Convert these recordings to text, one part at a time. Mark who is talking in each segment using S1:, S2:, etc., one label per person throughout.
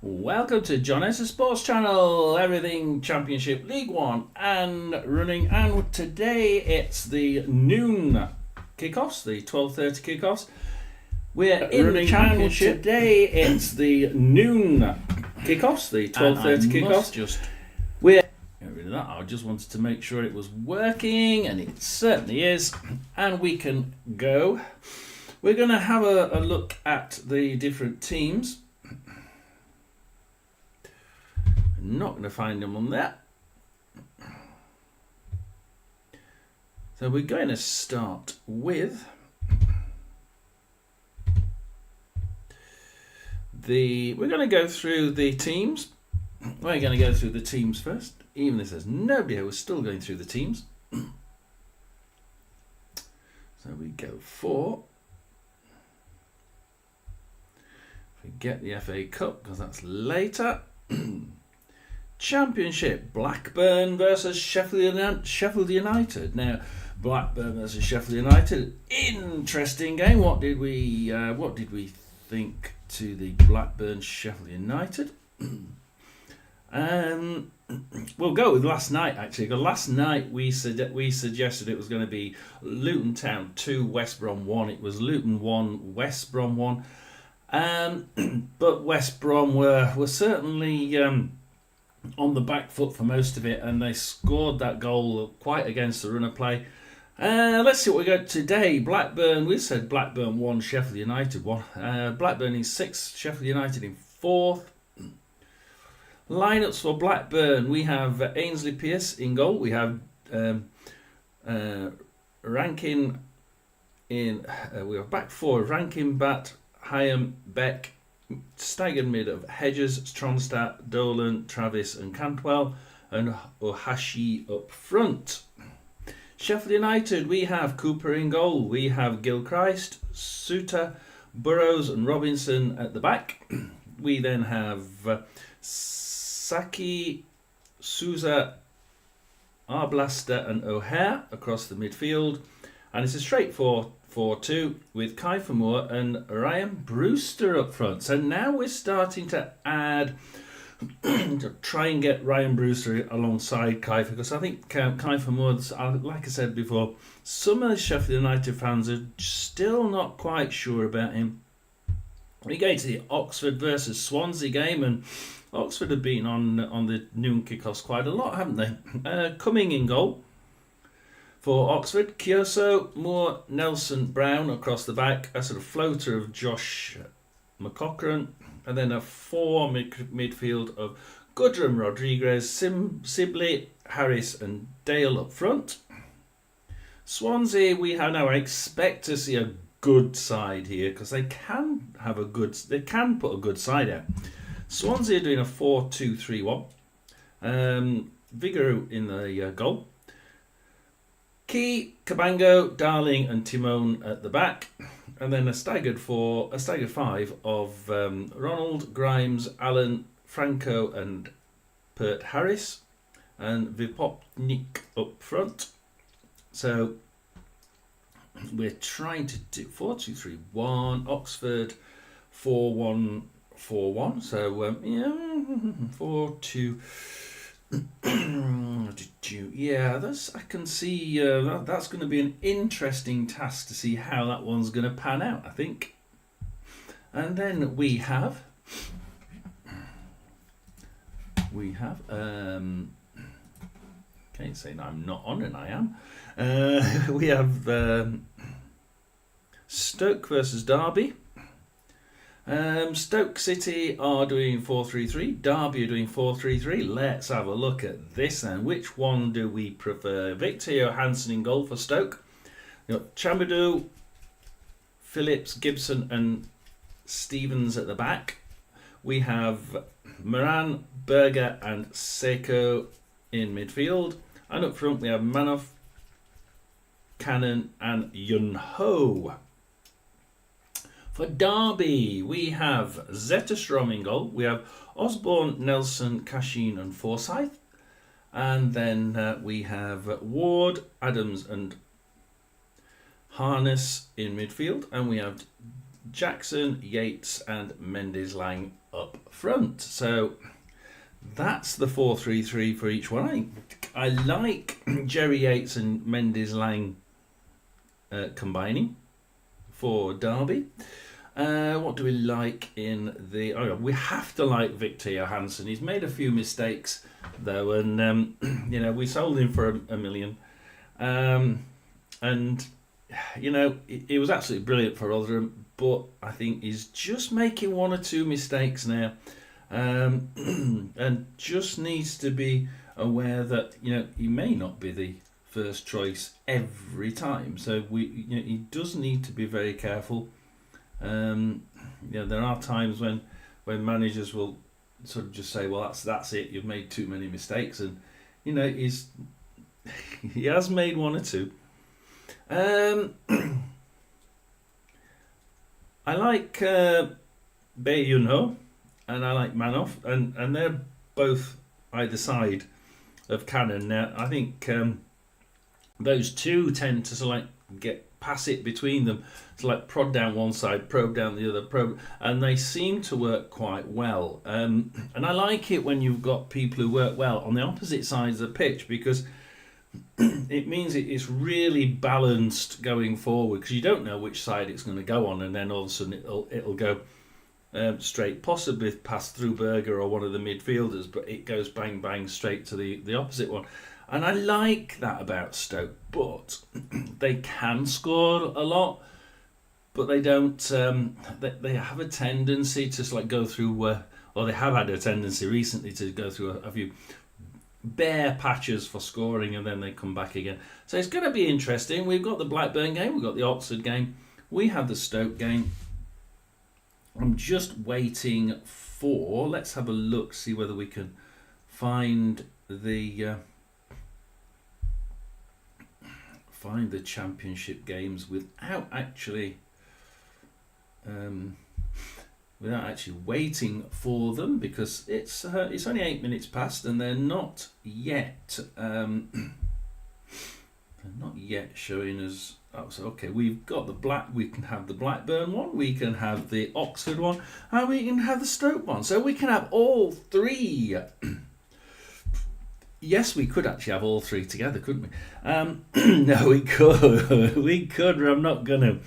S1: Welcome to John Esser Sports Channel, everything Championship League One and running. And today it's the noon kickoffs, the 12:30 kickoffs. We're in running Championship. Today it's the noon kickoffs, the 12:30 kickoffs. Just we're get rid of that. I just wanted to make sure it was working, and it certainly is. And we can go. We're going to have a look at the different teams. Not going to find them on there. So we're going to start with we're going to go through the teams. We're going to go through the teams first. Even if there's nobody here, we're still going through the teams. So we go for, if we get the FA Cup, because that's later. Championship, Blackburn versus Sheffield United. Now, Blackburn versus Sheffield United, interesting game. What did we think to the Blackburn Sheffield United? We'll go with last night actually. Because last night we suggested it was going to be Luton Town 2, West Brom 1. It was Luton 1, West Brom 1. But West Brom were certainly on the back foot for most of it, and they scored that goal quite against the run of play. Let's see what we got today. Blackburn, we said Blackburn 1, Sheffield United 1. Blackburn in 6th, Sheffield United in 4th. Lineups for Blackburn, we have Ainsley Pearce in goal. We have Rankin in, we have back four, Rankin, Bat, Hyam, Beck, staggered mid of Hedges, Tronstadt, Dolan, Travis and Cantwell, and Ohashi up front. Sheffield United, we have Cooper in goal, we have Gilchrist, Suter, Burrows and Robinson at the back. We then have Saki, Souza, Arblaster and O'Hare across the midfield, and it's a straight 4-4-2 with Kiefer Moore and Ryan Brewster up front. So now we're starting to add, to try and get Ryan Brewster alongside Kiefer, because I think Kiefer Moore, like I said before, some of the Sheffield United fans are still not quite sure about him. We go to the Oxford versus Swansea game, and Oxford have been on the noon kickoffs quite a lot, haven't they? Coming in goal for Oxford, Kioso, Moore, Nelson, Brown across the back, a sort of floater of Josh McCochran, and then a 4 midfield of Goodrum, Rodriguez, Sibley, Harris and Dale up front. Swansea, we have now, I expect to see a good side here, because they can put a good side out. Swansea are doing a 4-2-3-1. Vigouroux in the goal. Key, Cabango, Darling and Timone at the back. And then a staggered 5 of Ronald, Grimes, Allen, Franco and Pert Harris. And Vipopnik up front. So we're trying to do 4-2-3-1, Oxford 4-1-4-1. So 4-2. Yeah, I can see that's going to be an interesting task to see how that one's going to pan out, I think. And then we have okay, saying I'm not on and I am. We have Stoke versus Derby. Stoke City are doing 4-3-3. Derby are doing 4-3-3. Let's have a look at this and which one do we prefer? Victor Johansson in goal for Stoke. You've got Chambadou, Phillips, Gibson and Stevens at the back. We have Moran, Berger and Seiko in midfield. And up front we have Manoff, Cannon and Yun Ho. For Derby, we have Zetterstrom in goal. We have Osborne, Nelson, Cashin and Forsyth. And then we have Ward, Adams and Harness in midfield. And we have Jackson, Yates and Mendes Lang up front. So that's the 4-3-3 for each one. I like Jerry Yates and Mendes Lang combining for Derby. What do we like in the... Oh, we have to like Victor Johansson. He's made a few mistakes, though, and, we sold him for a million. And, he was absolutely brilliant for Rotherham, but I think he's just making one or two mistakes now. And just needs to be aware that, he may not be the first choice every time. So he does need to be very careful. There are times when managers will sort of just say, well, that's it, you've made too many mistakes, and he has made one or two. I like Bae Yun-ho and I like Manoff, and they're both either side of Cannon. Now I think those two tend to sort of like pass it between them, to like prod down one side, probe down the other, and they seem to work quite well. And I like it when you've got people who work well on the opposite sides of the pitch, because it means it's really balanced going forward, because you don't know which side it's going to go on, and then all of a sudden it'll go straight, possibly pass through Berger or one of the midfielders, but it goes bang bang straight to the opposite one. And I like that about Stoke, but they can score a lot, but they don't. They have a tendency to like go through, or they have had a tendency recently to go through a few bare patches for scoring, and then they come back again. So it's going to be interesting. We've got the Blackburn game, we've got the Oxford game, we have the Stoke game. I'm just waiting for. Let's have a look, see whether we can find the. Find the championship games without actually waiting for them, because it's only 8 minutes past and they're not yet showing us. Oh, so okay, we've got we can have the Blackburn one, we can have the Oxford one, and we can have the Stoke one. So we can have all three. Yes, we could actually have all three together, couldn't we? No, we could. We could. But I'm not gonna.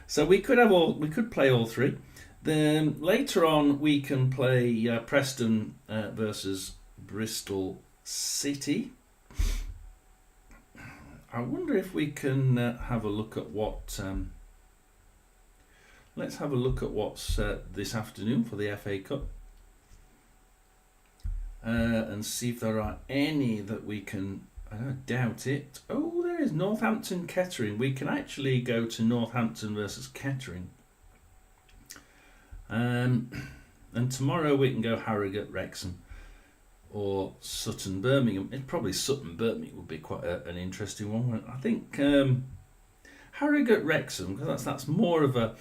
S1: So we could have all. We could play all three. Then later on, we can play Preston versus Bristol City. I wonder if we can have a look at what. Let's have a look at what's this afternoon for the FA Cup. And see if there are any that we can. I don't doubt it. Oh, there is Northampton Kettering. We can actually go to Northampton versus Kettering. And tomorrow we can go Harrogate Wrexham or Sutton Birmingham. Probably Sutton Birmingham would be quite an interesting one. I think Harrogate Wrexham, because that's more of a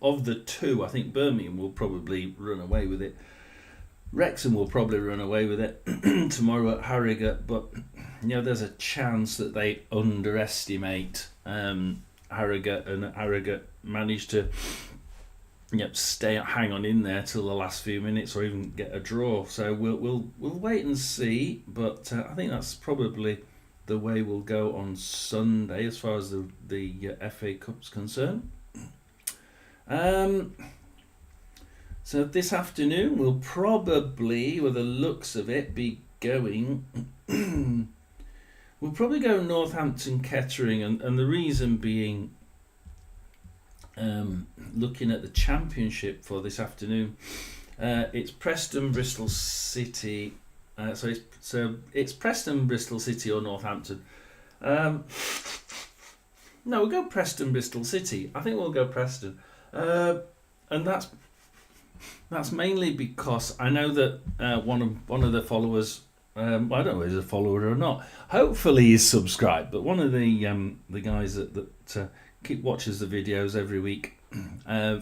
S1: of the two. I think Birmingham will probably run away with it. Wrexham will probably run away with it tomorrow at Harrogate, but there's a chance that they underestimate Harrogate, and Harrogate managed to hang on in there till the last few minutes, or even get a draw. So we'll wait and see, but I think that's probably the way we'll go on Sunday as far as the FA Cup's concerned. So this afternoon we'll probably, with the looks of it, be going. We'll probably go Northampton Kettering, and the reason being, looking at the championship for this afternoon, it's Preston Bristol City. So it's Preston Bristol City or Northampton. No, we'll go Preston Bristol City. I think we'll go Preston, and that's mainly because I know that one of the followers, I don't know if he's a follower or not. Hopefully he's subscribed. But one of the guys that watches the videos every week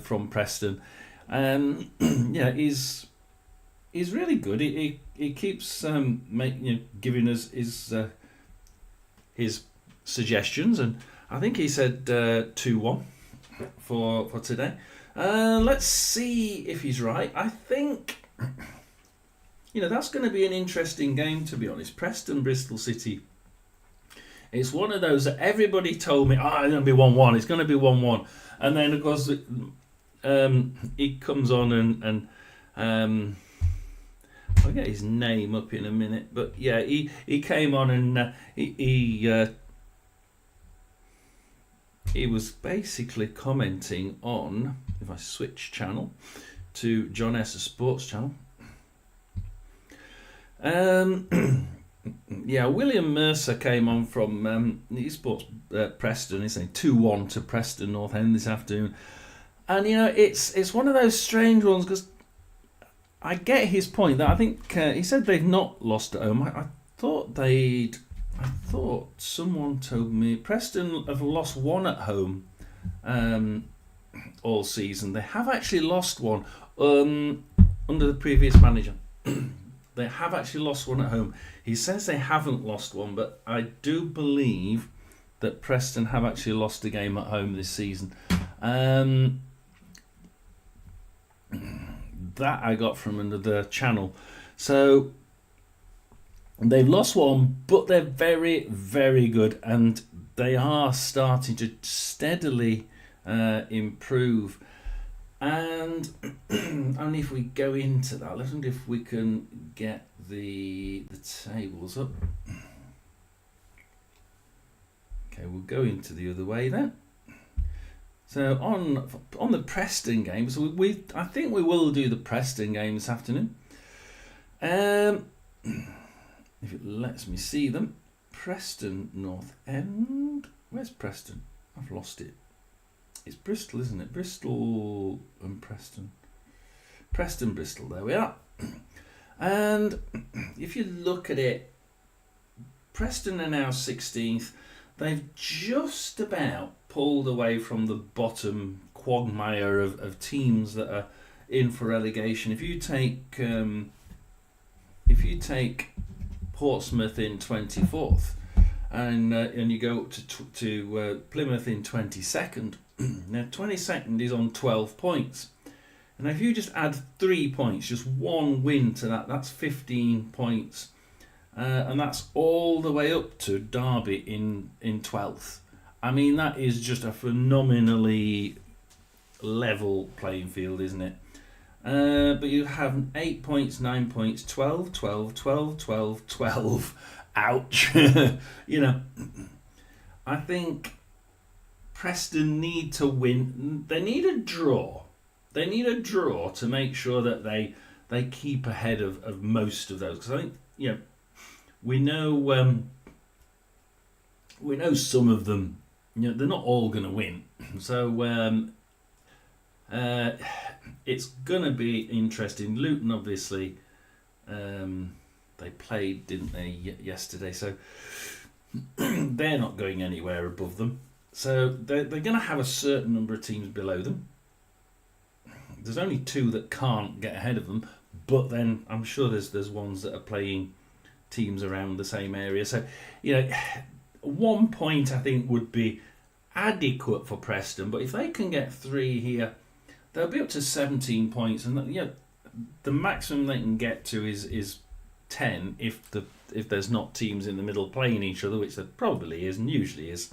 S1: from Preston, he's really good. He keeps giving us his suggestions, and I think he said 2-1 for today. Let's see if he's right. I think, that's going to be an interesting game, to be honest. Preston, Bristol City. It's one of those that everybody told me, it's going to be 1-1. It's going to be 1-1. And then, of course, he comes on and I'll get his name up in a minute. But, yeah, he came on and he was basically commenting on, if I switch channel to John Esser Sports channel. Yeah, William Mercer came on from Esports Preston. He's saying 2-1 to Preston North End this afternoon, and it's one of those strange ones because I get his point that I think he said they've not lost at home. I thought someone told me Preston have lost one at home all season. They have actually lost one under the previous manager. They have actually lost one at home. He says they haven't lost one, but I do believe that Preston have actually lost a game at home this season. That I got from another channel. So they've lost one, but they're very, very good, and they are starting to steadily improve. And only if we go into that, let's see if we can get the tables up. Okay, we'll go into the other way then. So on the Preston games, I think we will do the Preston game this afternoon. If it lets me see them, Preston North End. Where's Preston? I've lost it. It's Bristol, isn't it? Bristol and Preston. Preston, Bristol, there we are. And if you look at it, Preston are now 16th. They've just about pulled away from the bottom quagmire of teams that are in for relegation. If you take Portsmouth in 24th and you go up to Plymouth in 22nd, now 22nd is on 12 points. And if you just add 3 points, just one win to that, that's 15 points. And that's all the way up to Derby in 12th. I mean, that is just a phenomenally level playing field, isn't it? But you have 8 points, 9 points, 12, 12, 12, 12, 12. Ouch. I think Preston need to win. They need a draw. They need a draw to make sure that they keep ahead of most of those. Because I think, we know some of them, they're not all going to win. So it's going to be interesting. Luton, obviously, they played, didn't they, yesterday? So they're not going anywhere above them. So they're going to have a certain number of teams below them. There's only 2 that can't get ahead of them, but then I'm sure there's ones that are playing teams around the same area. So, 1 point I think would be adequate for Preston, but if they can get 3 here, they'll be up to 17 points, and the maximum they can get to is 10 if there's not teams in the middle playing each other, which there probably is and usually is.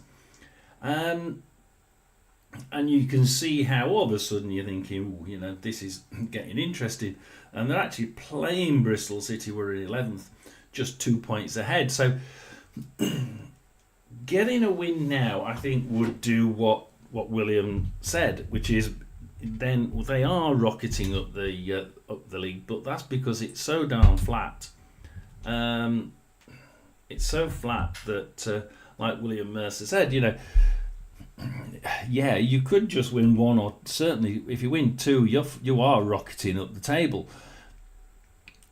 S1: And you can see how all of a sudden you're thinking, this is getting interesting. And they're actually playing Bristol City, we're in 11th, just 2 points ahead. So getting a win now, I think, would do what William said, which is then they are rocketing up the league, but that's because it's so darn flat. It's so flat that, like William Mercer said, you could just win 1, or certainly if you win 2, you are rocketing up the table.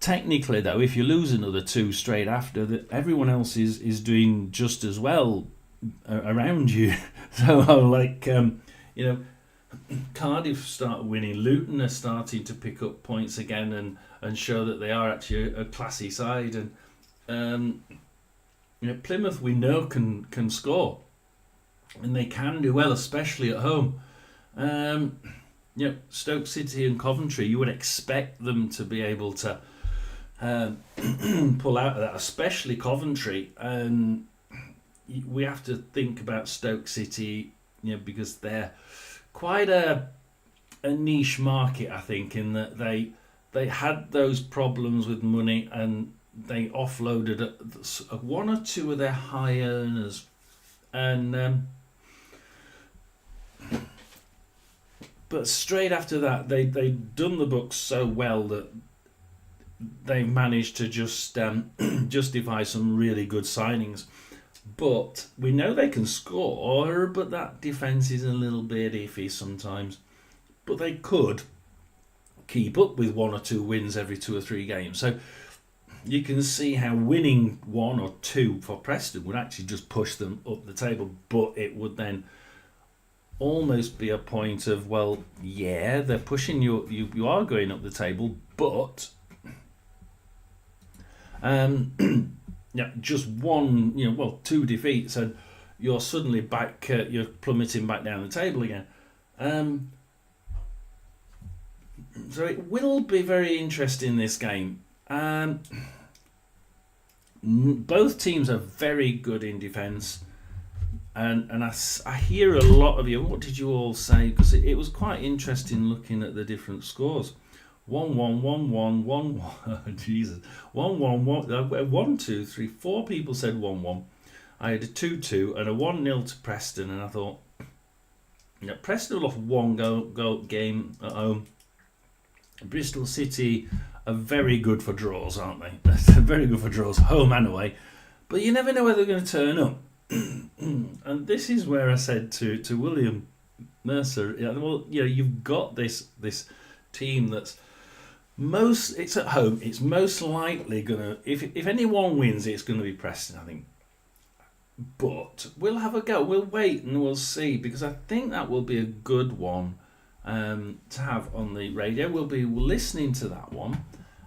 S1: Technically, though, if you lose another 2 straight after, everyone else is doing just as well around you. So, Cardiff start winning. Luton are starting to pick up points again and show that they are actually a classy side. And Plymouth, we know, can score. And they can do well, especially at home. Stoke City and Coventry, you would expect them to be able to pull out of that, especially Coventry. And we have to think about Stoke City, because they're quite a niche market, I think, in that they had those problems with money and they offloaded one or two of their high earners, and but straight after that they'd done the books so well that they managed to just justify some really good signings. But we know they can score, but that defence is a little bit iffy sometimes. But they could keep up with one or two wins every 2 or 3 games. So you can see how winning 1 or 2 for Preston would actually just push them up the table. But it would then almost be a point of, well, yeah, they're pushing you. You are going up the table, but just 2 defeats and you're suddenly back. You're plummeting back down the table again. So it will be very interesting, this game. Both teams are very good in defence, and I hear a lot of you. What did you all say? Because it was quite interesting looking at the different scores. 1-1, 1-1, 1-1. Jesus, 1-1, 1, 2, 3, 4 people said 1-1. I had a 2-2 and a 1-0 to Preston, and I thought, Preston lost 1 goal game at home. Bristol City are very good for draws, aren't they? They're very good for draws, home and away. But you never know whether they're going to turn up. And this is where I said to William Mercer, you've got this team that's it's at home. It's most likely going to, if anyone wins, it's going to be Preston, I think. But we'll have a go. We'll wait and we'll see, because I think that will be a good one to have on the radio. We'll be listening to that one,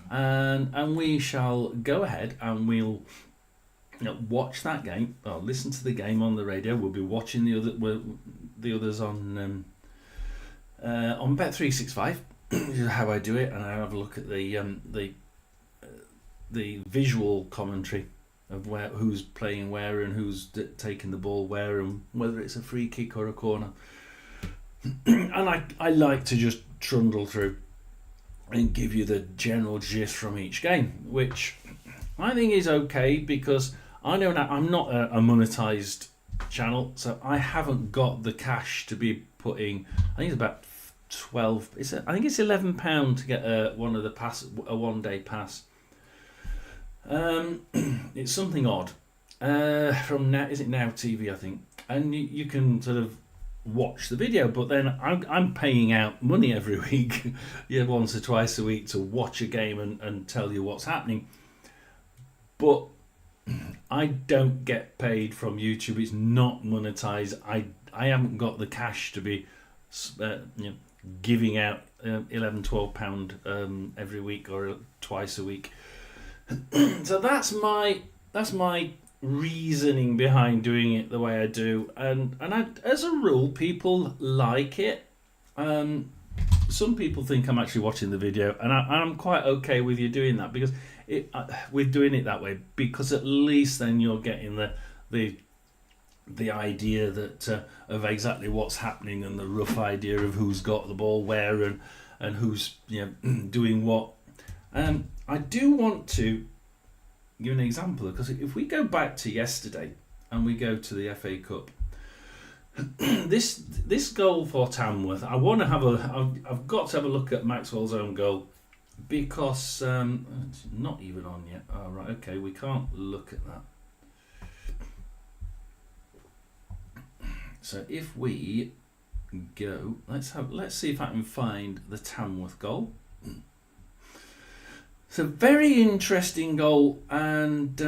S1: and we shall go ahead and we'll watch that game, or listen to the game on the radio. We'll be watching the others on Bet365. This is how I do it, and I have a look at the visual commentary of who's playing where and who's taking the ball where, and whether it's a free kick or a corner. And I like to just trundle through and give you the general gist from each game, which I think is okay, because I know that I'm not a monetized channel, so I haven't got the cash to be putting. I think it's about 12. I think it's £11 to get a 1 day pass. It's something odd. From now, is it Now TV? I think, and you can sort of watch the video, but then I'm paying out money every week, once or twice a week, to watch a game and tell you what's happening. But I don't get paid from YouTube. It's not monetized. I haven't got the cash to be giving out £11-12 every week or twice a week. So that's my reasoning behind doing it the way I do, and as a rule, people like it. Some people think I'm actually watching the video, and I'm quite okay with you doing that, because with doing it that way, because at least then you're getting the idea that of exactly what's happening, and the rough idea of who's got the ball where and who's doing what. I do want to give an example, because if we go back to yesterday and we go to the FA Cup, this goal for Tamworth, I've got to have a look at Maxwell's own goal, because it's not even on yet. Oh, right, okay, we can't look at that. So if we go, let's see if I can find the Tamworth goal. It's a very interesting goal, and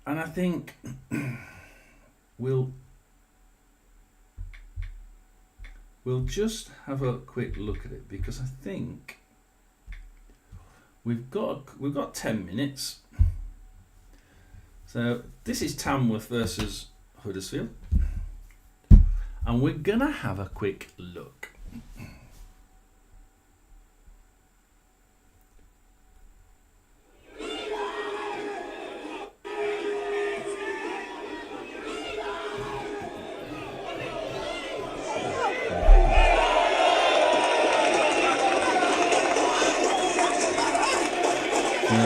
S1: I think we'll just have a quick look at it, because I think we've got 10 minutes. So this is Tamworth versus Huddersfield, and we're gonna have a quick look. So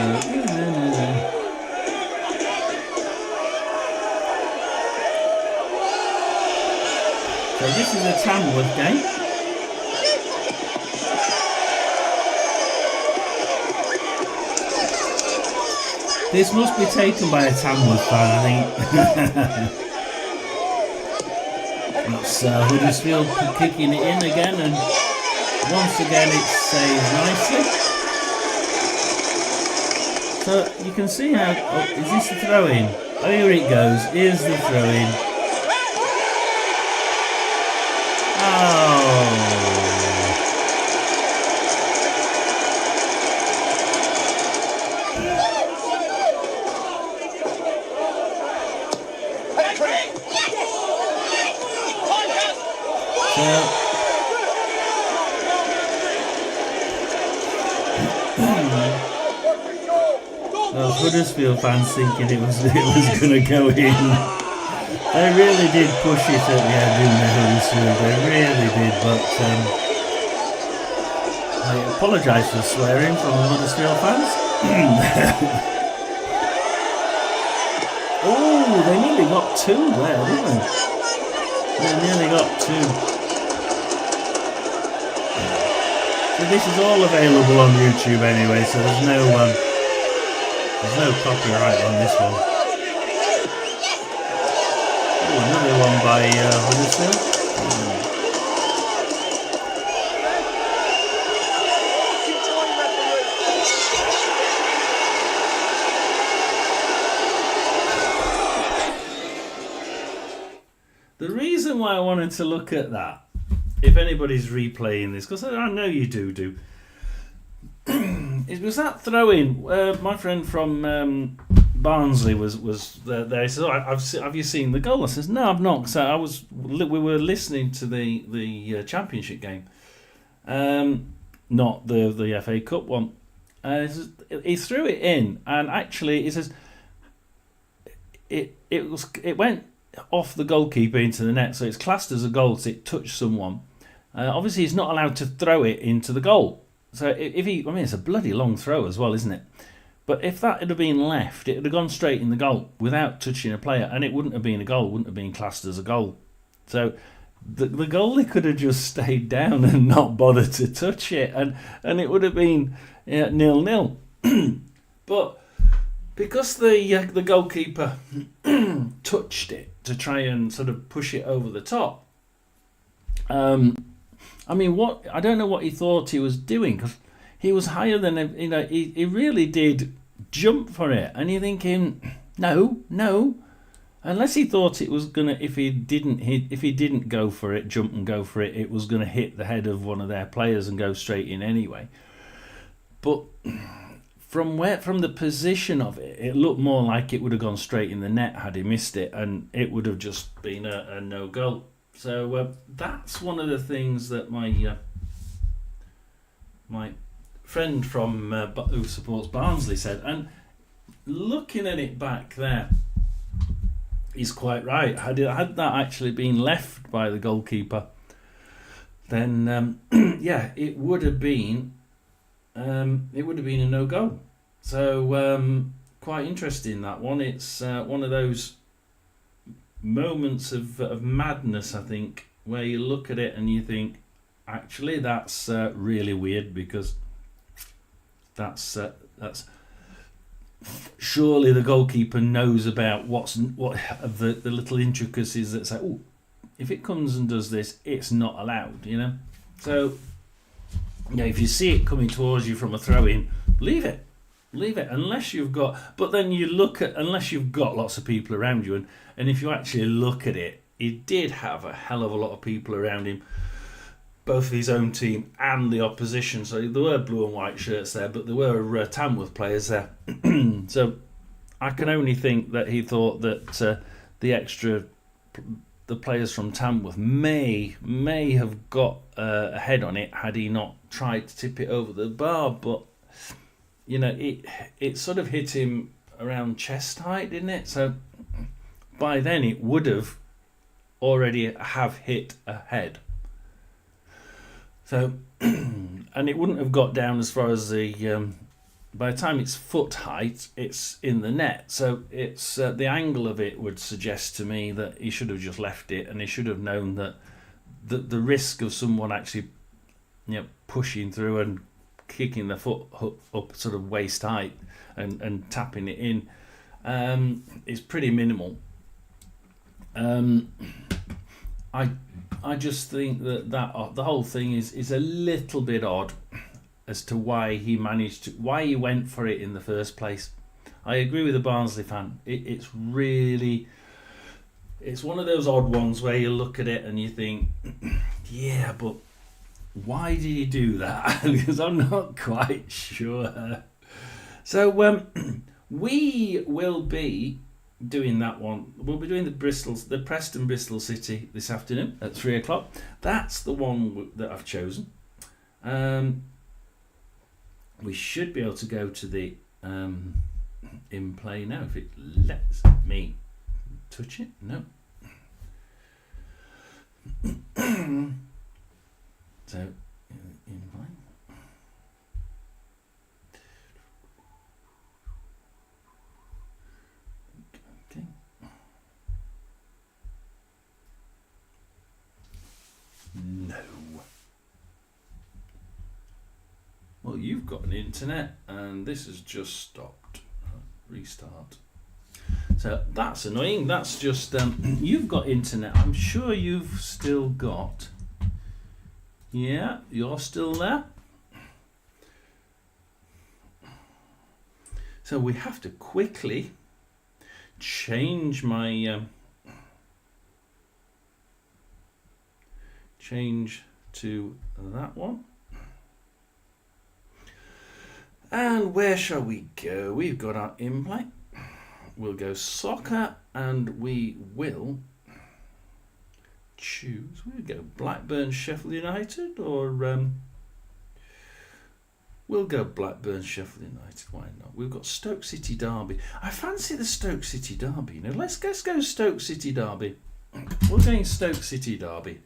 S1: this is a Tamworth game. This must be taken by a Tamworth fan, I think. It's Huddersfield kicking it in again, and once again it's saved nicely. So you can see how... Oh, is this the throw-in? Oh, here it goes. Here's the throw-in. Oh... Well, Huddersfield fans thinking it was going to go in. They really did push it at the end, didn't they, Huddersfield? They really did, but I apologise for swearing from the Huddersfield fans. Oh, they nearly got two there, didn't they? They nearly got two. So this is all available on YouTube anyway, so there's no copyright on this one. Oh, another one by Huddersfield. The reason why I wanted to look at that, if anybody's replaying this, because I know you do, it was that throw-in. My friend from Barnsley was there. He said, "Have you seen the goal?" I says, "No, I've not." So we were listening to the championship game, not the FA Cup one. He threw it in, and actually, he says it went off the goalkeeper into the net, so it's classed as a goal. So it touched someone. Obviously, he's not allowed to throw it into the goal. So it's a bloody long throw as well, isn't it? But if that had been left, it would have gone straight in the goal without touching a player, and it wouldn't have been a goal, wouldn't have been classed as a goal. So the goalie could have just stayed down and not bothered to touch it, and it would have been 0-0. But because the goalkeeper touched it to try and sort of push it over the top, I don't know what he thought he was doing, because he was higher than he really did jump for it, and you're thinking no, unless he thought it was gonna, if he didn't go for it, jump and go for it, it was gonna hit the head of one of their players and go straight in anyway. But from the position of it, it looked more like it would have gone straight in the net had he missed it, and it would have just been a no goal. So that's one of the things that my friend from who supports Barnsley said. And looking at it back there, he's quite right. Had that actually been left by the goalkeeper, then it would have been a no goal. So quite interesting, that one. It's one of those moments of madness, I think, where you look at it and you think, actually, that's really weird, because that's surely the goalkeeper knows about what of the little intricacies that say, oh, if it comes and does this, it's not allowed, So if you see it coming towards you from a throw-in, leave it, unless you've got. But then you look at, unless you've got lots of people around you, and if you actually look at it, he did have a hell of a lot of people around him, both his own team and the opposition. So there were blue and white shirts there, but there were Tamworth players there. So I can only think that he thought that the players from Tamworth may have got a head on it had he not tried to tip it over the bar. But it sort of hit him around chest height, didn't it? So by then it would have already have hit a head. So and it wouldn't have got down as far as the by the time it's foot height, it's in the net. So it's the angle of it would suggest to me that he should have just left it, and he should have known that the risk of someone actually, pushing through and kicking the foot up sort of waist height and tapping it in is pretty minimal. I just think that the whole thing is a little bit odd as to why he went for it in the first place. I agree with the Barnsley fan. It's one of those odd ones where you look at it and you think, yeah, but why did he do that? Because I'm not quite sure. So we will be doing that one. We'll be doing the Preston Bristol City this afternoon at 3:00. That's the one that I've chosen. We should be able to go to the in play now if it lets me touch it. No. So in play. Okay. No. Well, you've got an internet and this has just stopped. Restart. So that's annoying. That's just you've got internet. I'm sure you've still got. Yeah, you're still there. So we have to quickly change my change to that one. And where shall we go? We've got our in-play. We'll go soccer, and we will choose. We'll go Blackburn, Sheffield United, or we'll go Blackburn, Sheffield United. Why not? We've got Stoke City Derby. I fancy the Stoke City Derby. Let's go Stoke City Derby. We're going Stoke City Derby.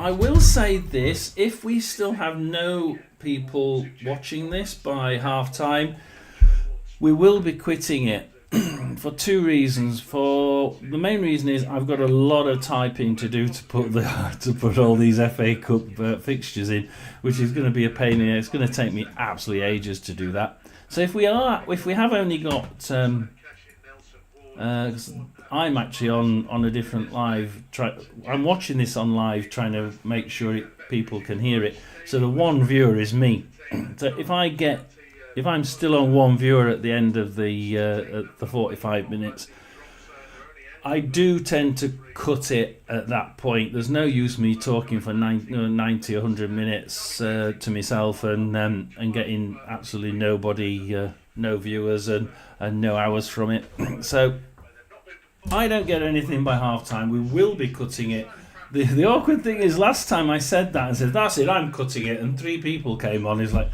S1: I will say this, if we still have no people watching this by half time, we will be quitting it for two reasons. For the main reason is I've got a lot of typing to do to put all these FA Cup fixtures in, which is going to be a pain in it. It's going to take me absolutely ages to do that. So if we have only got I'm actually on a different live. I'm watching this on live, trying to make sure people can hear it. So the one viewer is me. So if I'm still on one viewer at the end of the 45 minutes, I do tend to cut it at that point. There's no use me talking for 90 or 100 minutes to myself and getting absolutely nobody, no viewers and no hours from it. So I don't get anything by half time. We will be cutting it. The awkward thing is, last time I said that and said, that's it, I'm cutting it, and 3 people came on. It's like,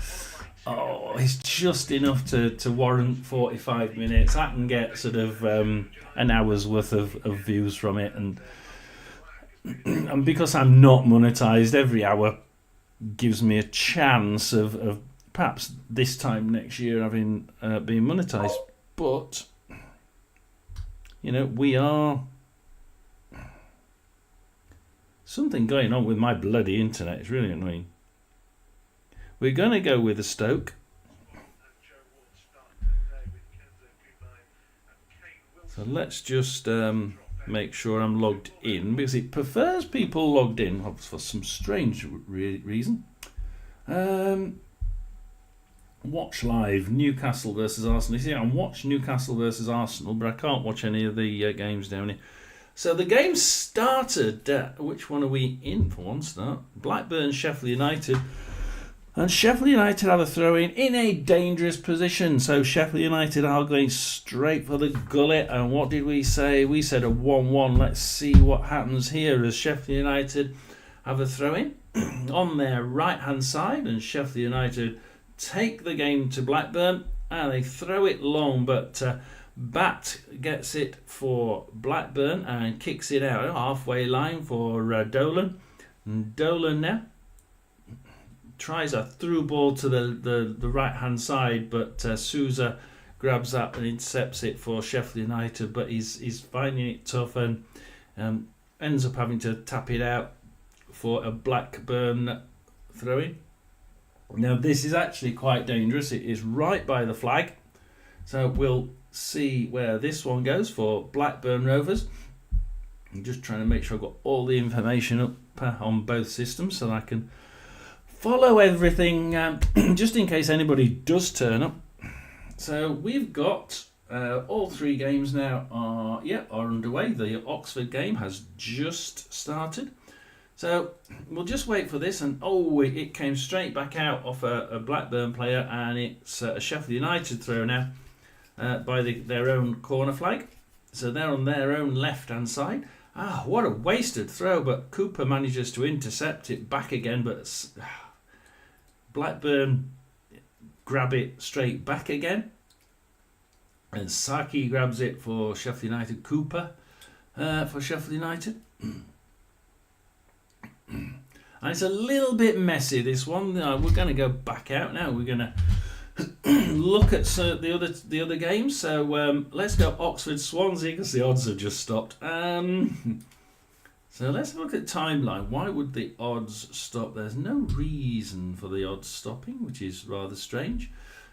S1: oh, it's just enough to warrant 45 minutes. I can get sort of an hour's worth of views from it, and because I'm not monetized, every hour gives me a chance of perhaps this time next year having being monetized. But we are something going on with my bloody internet. It's really annoying. We're going to go with a Stoke. So let's just make sure I'm logged in, because it prefers people logged in for some strange reason. Watch live Newcastle versus Arsenal. You see, I can watch Newcastle versus Arsenal, but I can't watch any of the games down here. So the game started. Which one are we in for one start? Blackburn, Sheffield United. And Sheffield United have a throw-in a dangerous position. So Sheffield United are going straight for the gullet. And what did we say? We said a 1-1. Let's see what happens here as Sheffield United have a throw-in on their right-hand side. And Sheffield United take the game to Blackburn, and they throw it long, but Bat gets it for Blackburn and kicks it out halfway line for Dolan. Dolan now tries a through ball to the right hand side, but Sousa grabs that and intercepts it for Sheffield United, but he's finding it tough and ends up having to tap it out for a Blackburn throw-in. Now this is actually quite dangerous. It is right by the flag, so we'll see where this one goes for Blackburn Rovers. I'm just trying to make sure I've got all the information up on both systems so that I can follow everything, just in case anybody does turn up. So we've got all three games now are underway. The Oxford game has just started. So we'll just wait for this, and it came straight back out off a Blackburn player, and it's a Sheffield United throw now by their own corner flag. So they're on their own left-hand side. What a wasted throw, but Cooper manages to intercept it back again, but Blackburn grab it straight back again. And Saki grabs it for Sheffield United. Cooper for Sheffield United. And it's a little bit messy, this one. We're going to go back out now. We're going to look at the other games. So let's go Oxford Swansea because the odds have just stopped. So let's look at timeline. Why would the odds stop? There's no reason for the odds stopping, which is rather strange.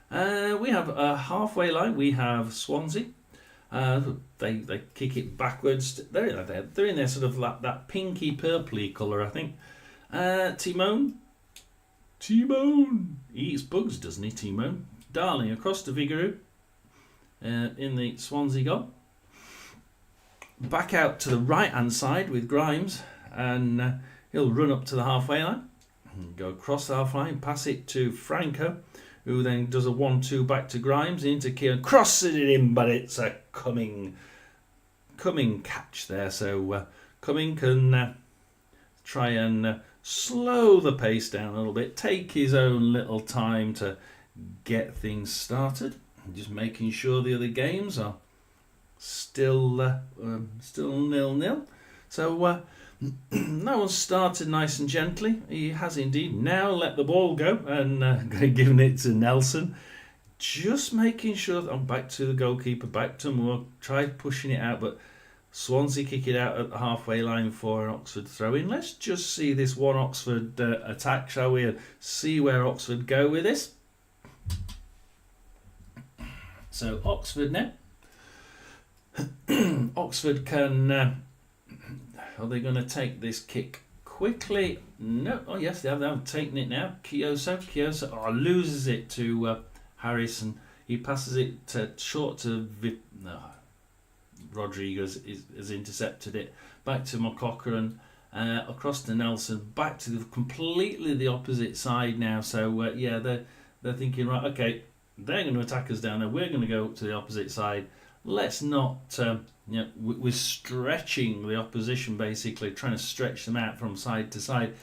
S1: We have a halfway line. We have Swansea. They kick it backwards. They're in their sort of that pinky purpley colour, I think. Timon. He eats bugs, doesn't he, Timon? Darling across to Vigouroux in the Swansea goal. Back out to the right hand side with Grimes, and he'll run up to the halfway line, go across the half line, pass it to Franco, who then does a 1-2 back to Grimes into Kieran, crosses it in, but it's a coming catch there. So Cumming can try and slow the pace down a little bit, take his own little time to get things started, just making sure the other games are still 0-0. So that one started nice and gently. He has indeed now let the ball go and given it to Nelson, just making sure that I'm back to the goalkeeper, back to Moore, tried pushing it out, but Swansea kick it out at the halfway line for an Oxford throw-in. Let's just see this one Oxford attack, shall we? See where Oxford go with this. So Oxford now. Oxford can... are they going to take this kick quickly? No. Oh, yes, they have taken it now. Kioso loses it to Harris, and he passes it short to... Rodriguez has intercepted it. Back to Mokoka and across to Nelson. Back to completely the opposite side now. So, they're thinking, right, okay, they're going to attack us down there. We're going to go to the opposite side. Let's not, we're stretching the opposition basically, trying to stretch them out from side to side.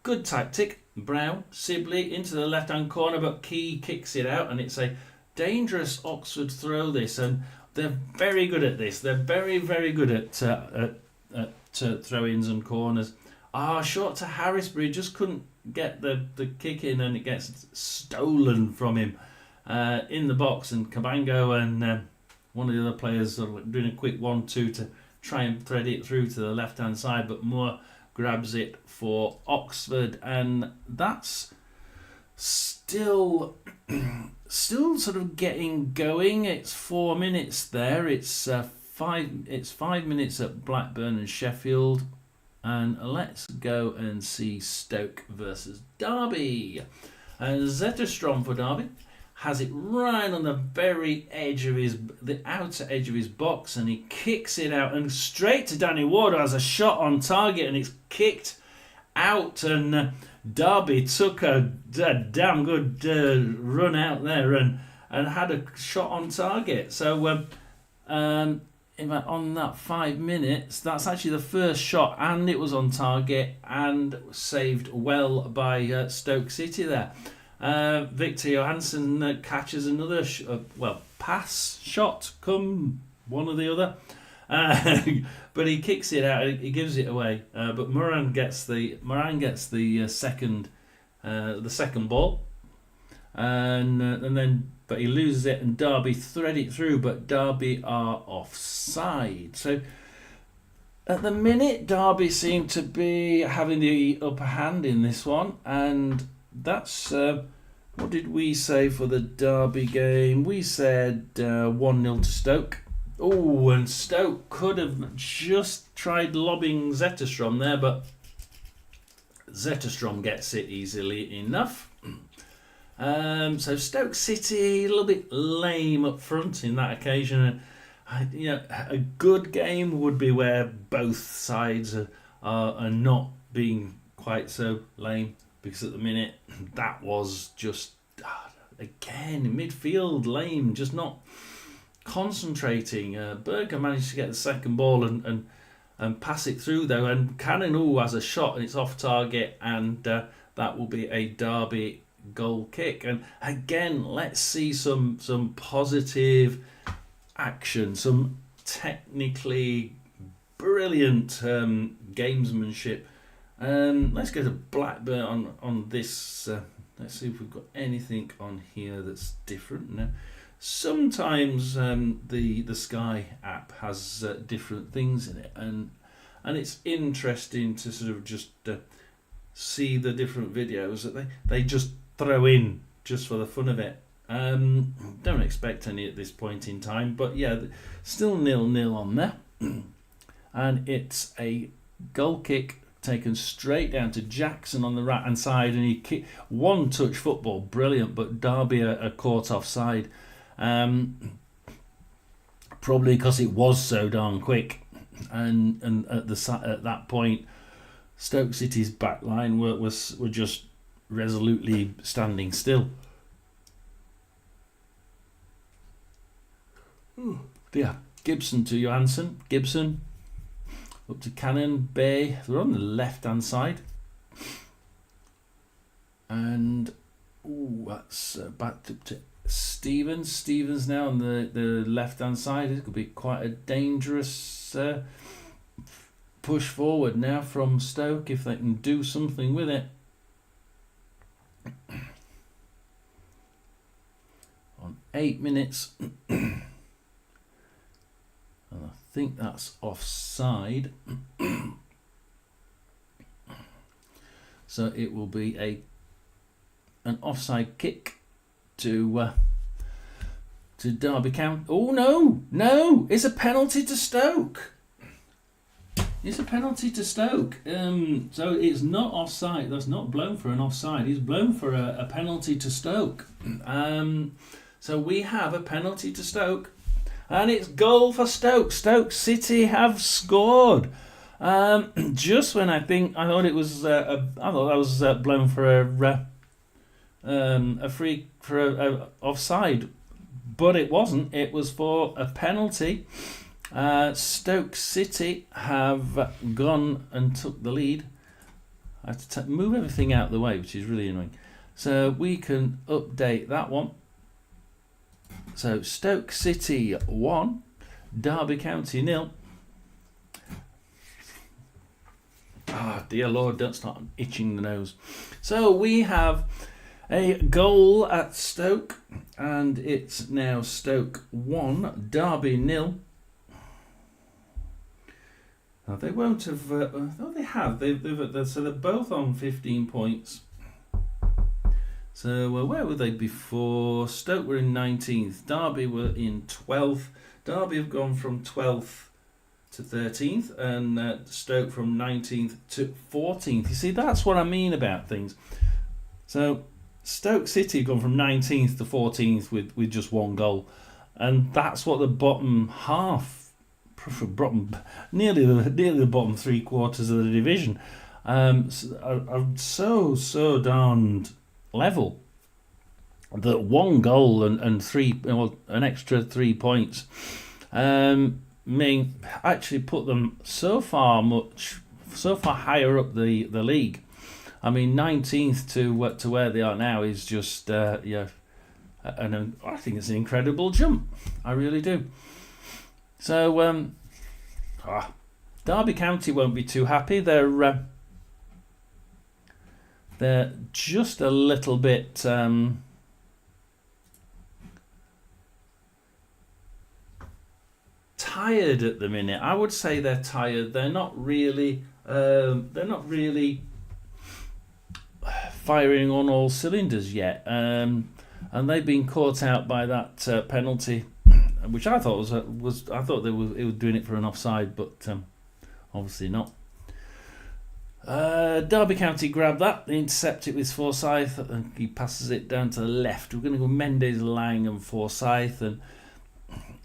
S1: Good tactic. Brown, Sibley into the left-hand corner, but Key kicks it out, and it's a dangerous Oxford throw this, and they're very good at this. They're very, very good at throw-ins and corners. Short to Harrisbury, just couldn't get the kick in, and it gets stolen from him in the box, and Cabango and one of the other players sort of doing a quick 1-2 to try and thread it through to the left-hand side, but Moore grabs it for Oxford, and that's still sort of getting going. It's 4 minutes there. It's 5 minutes at Blackburn and Sheffield, and let's go and see Stoke versus Derby. And Zetterstrom for Derby has it right on the very edge of the outer edge of his box, and he kicks it out and straight to Danny Ward, who has a shot on target, and it's kicked out, and Derby took a damn good run out there and had a shot on target. So in fact, on that 5 minutes, that's actually the first shot, and it was on target and saved well by Stoke City there. Victor Johansson catches another pass shot, come one or the other, but he kicks it out. He gives it away. But Moran gets the second the second ball, and then but he loses it, and Derby thread it through, but Derby are offside. So at the minute, Derby seem to be having the upper hand in this one, and that's what did we say for the Derby game? We said 1-0 to Stoke. Oh, and Stoke could have just tried lobbing Zetterstrom there, but Zetterstrom gets it easily enough. So Stoke City, a little bit lame up front in that occasion. A good game would be where both sides are not being quite so lame, because at the minute that was just again midfield lame, just not concentrating. Berger managed to get the second ball and pass it through though, and Cannon has a shot and it's off target, and that will be a Derby goal kick. And again, let's see some positive action, some technically brilliant gamesmanship. Let's go to Blackburn on this. Let's see if we've got anything on here that's different. No. Sometimes the Sky app has different things in it, and it's interesting to sort of just see the different videos that they just throw in just for the fun of it. Don't expect any at this point in time, but yeah, still 0-0 on there. And it's a goal kick taken straight down to Jackson on the right hand side, and he kicked one touch football, brilliant, but Derby are caught offside, probably because it was so darn quick, and at that point Stoke City's back line were just resolutely standing still. Yeah, Gibson to Johansson. Gibson up to Cannon. Bay. They're on the left hand side. And that's back up to Stevens. Stevens now on the left hand side. It could be quite a dangerous push forward now from Stoke if they can do something with it. On 8 minutes. And I think that's offside. So it will be an offside kick to Derby County. Oh no! It's a penalty to Stoke. It's a penalty to Stoke. So it's not offside. That's not blown for an offside. He's blown for a penalty to Stoke. So we have a penalty to Stoke. And it's goal for Stoke. Stoke City have scored. Just when I thought it was, I thought that was blown for a free for a offside, but it wasn't. It was for a penalty. Stoke City have gone and took the lead. I have to move everything out of the way, which is really annoying. So we can update that one. So Stoke City 1, Derby County 0. Dear Lord, don't start itching the nose. So we have a goal at Stoke, and it's now Stoke 1, Derby 0. Now they won't have. No, they have. So they're both on 15 points. So where were they before? Stoke were in 19th. Derby were in 12th. Derby have gone from 12th to 13th, and Stoke from 19th to 14th. You see, that's what I mean about things. So Stoke City have gone from 19th to 14th with just one goal, and that's what the bottom half, nearly the bottom 3/4 of the division, are so darned level that one goal and an extra 3 points may actually put them so far higher up the league. I mean, 19th to where they are now is just I think it's an incredible jump. I really do. So Derby County won't be too happy. they're just a little bit tired at the minute. I would say they're tired. They're not really firing on all cylinders yet, and they've been caught out by that penalty, which I thought I thought they were doing it for an offside, but obviously not. Derby County grabbed that. They intercept it with Forsyth, and he passes it down to the left. We're going to go Mendes, Lang, and Forsyth, and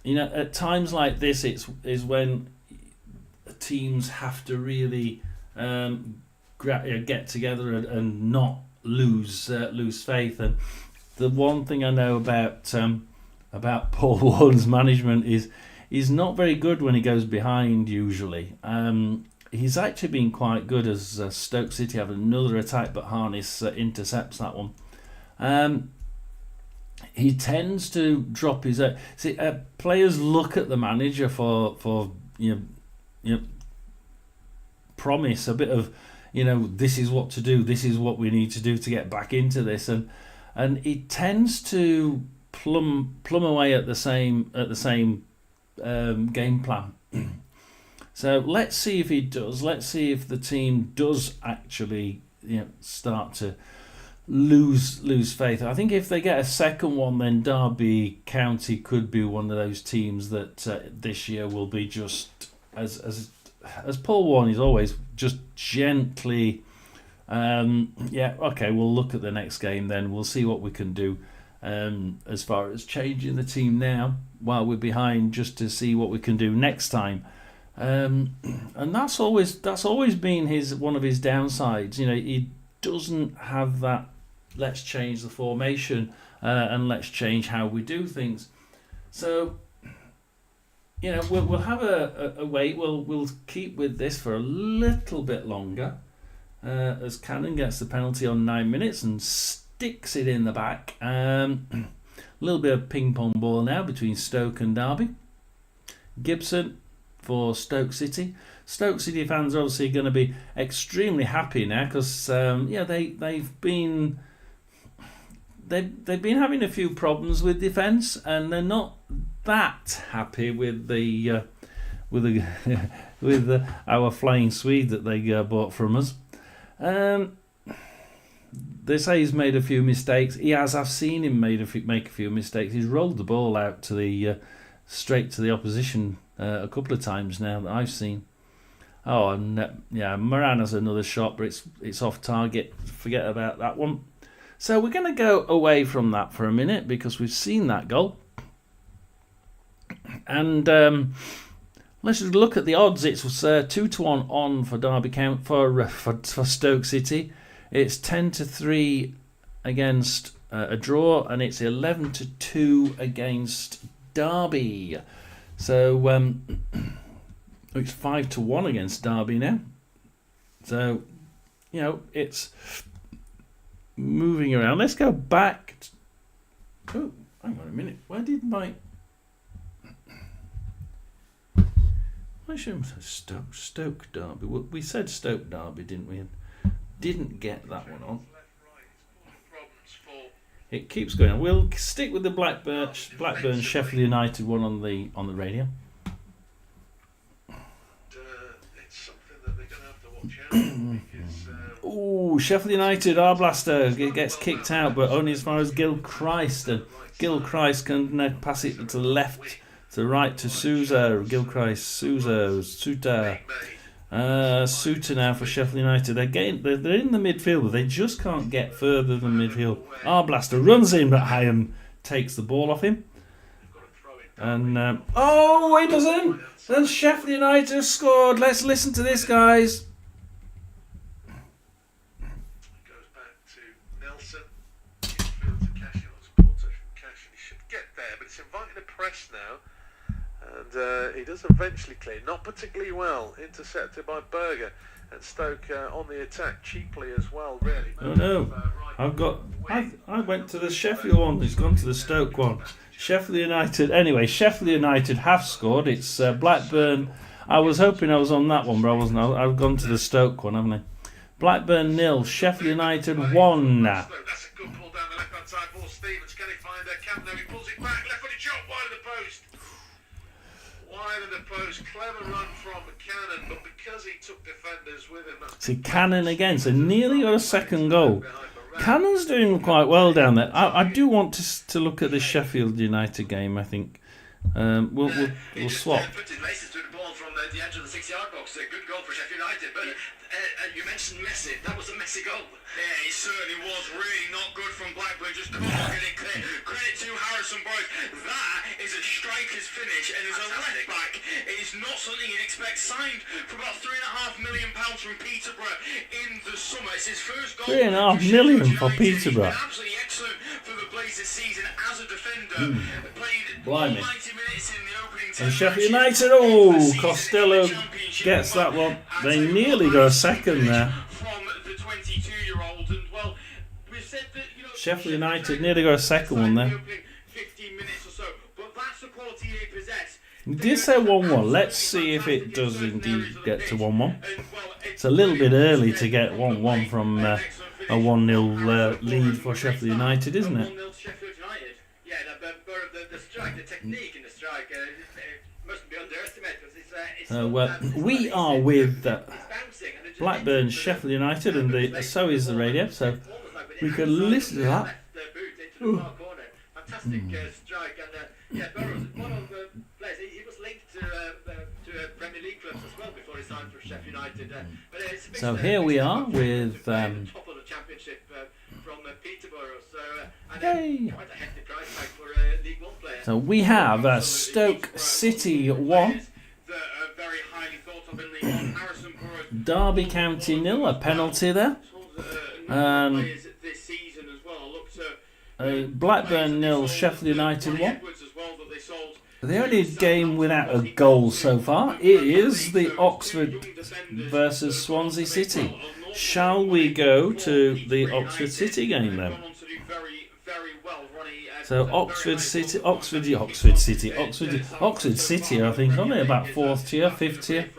S1: at times like this, is when teams have to really get together and not lose faith. And the one thing I know about Paul Warne's management is he's not very good when he goes behind usually. He's actually been quite good as Stoke City have another attack, but Harness intercepts that one. He tends to drop his. Players look at the manager for promise, a bit of this is what to do, this is what we need to do to get back into this, and he tends to plumb away at the same game plan. So let's see if he does. Let's see if the team does actually start to lose faith. I think if they get a second one, then Derby County could be one of those teams that this year will be just as Paul Warne is always, just gently. Okay, we'll look at the next game then. We'll see what we can do as far as changing the team now while we're behind, just to see what we can do next time. And that's always been one of his downsides. He doesn't have that. Let's change the formation and let's change how we do things. So we'll have a wait. We'll keep with this for a little bit longer as Cannon gets the penalty on 9 minutes and sticks it in the back. A little bit of ping pong ball now between Stoke and Derby. Gibson for Stoke City. Stoke City fans are obviously going to be extremely happy now because they've been having a few problems with defence, and they're not that happy with our flying Swede that they bought from us. They say he's made a few mistakes. He has. I've seen him make a few mistakes. He's rolled the ball out to the straight to the opposition a couple of times now that I've seen. Oh, and Moran has another shot, but it's off target. Forget about that one. So we're going to go away from that for a minute because we've seen that goal. And let's just look at the odds. It's 2-1 on for Derby County for Stoke City. It's 10-3 against a draw, and it's 11-2 against Derby. So it's 5-1 against Derby now. So it's moving around. Let's go back. Oh, hang on a minute. Where did my? I should have Stoke Derby. We said Stoke Derby, didn't we? Didn't get that one on. It keeps going. We'll stick with the Blackburn Sheffield United one on the radio.
S2: It's something that they're going to have to watch out because.
S1: Ooh, Sheffield United, Arblaster gets kicked out, but only as far as Gilchrist, and Gilchrist can pass it to the left, to the right to Sousa. Gilchrist, Suter now for Sheffield United. They're in the midfield, but they just can't get further than midfield. Arblaster runs in, but Hyam takes the ball off him. And he doesn't. And Sheffield United have scored. Let's listen to this, guys.
S2: It goes back to Nelson. Infield to Cashin. Ball touch from Cashin. He should get there, but it's inviting a press now. And he does eventually clear, not particularly well, intercepted by Berger, and Stoke on the attack cheaply as well, really.
S1: Oh no, I went to the Sheffield one, he's gone to the Stoke one. Sheffield United have scored. It's Blackburn. I was hoping I was on that one, but I wasn't. I've gone to the Stoke one, haven't I? Blackburn 0, Sheffield United 1.
S2: That's a good pull down the left-hand side for Stevens. Can he find a camp now? He pulls it back. Left-footed shot wide of the post. Wide of the post. Clever run from Cannon, but because he took defenders with him.
S1: See, Cannon again, so nearly got a second goal. Cannon's doing quite well down there. I do want to look at the Sheffield United game, I think. We'll swap.
S3: Put his laces through the ball from the edge of the 6-yard box. A good goal for Sheffield United. But you mentioned Messi. That was a Messi goal. Yeah, it certainly was. Really not good from Blackburn. Just could not get it clear. Credit to Harrison Burrows. That is a striker's finish, and as a left back, it is not something you'd expect. Signed for about £3.5 million from Peterborough in the summer. It's his first goal.
S1: £3.5 million for Peterborough.
S3: Absolutely excellent for the Blazers season as a defender. Played
S1: Blimey.
S3: 90 minutes in the opening 10
S1: And Sheffield
S3: matches.
S1: United, oh, Costello gets that one. They nearly got a second there.
S3: From the 22-year-old, and well, we've said that, you know,
S1: Sheffield United nearly got a second one there.
S3: 15 minutes or so, but that's the quality they possess.
S1: It did say 1-1. Let's see if it does indeed get to 1-1. It's a little bit early to get 1-1 from a 1-0 lead for Sheffield United, isn't it?
S3: 1-0 Sheffield United. Yeah, the strike, the technique in the strike mustn't be underestimated.
S1: We are with Blackburn, Sheffield United, and so is the radio, so we can listen to that.
S3: Fantastic strike, and Burrows, one of the players, he was linked to Premier League clubs as well before he signed for Sheffield United. But it's a big
S1: So here we are with
S3: top of the championship from Peterborough, so
S1: Yay.
S3: quite a hefty price tag for a League One player.
S1: so we have Stoke City 1,
S3: That are very highly thought of in League One. Harrison Burrows,
S1: Derby County 0, a penalty there.
S3: players this season as well. Look to
S1: Blackburn 0, Sheffield United 1.
S3: Edwards as well that they sold.
S1: The only game without a goal so far is the Oxford versus Swansea City. Shall we go to the Oxford City game then? So Oxford City, I think, aren't they about 4th tier, 5th tier?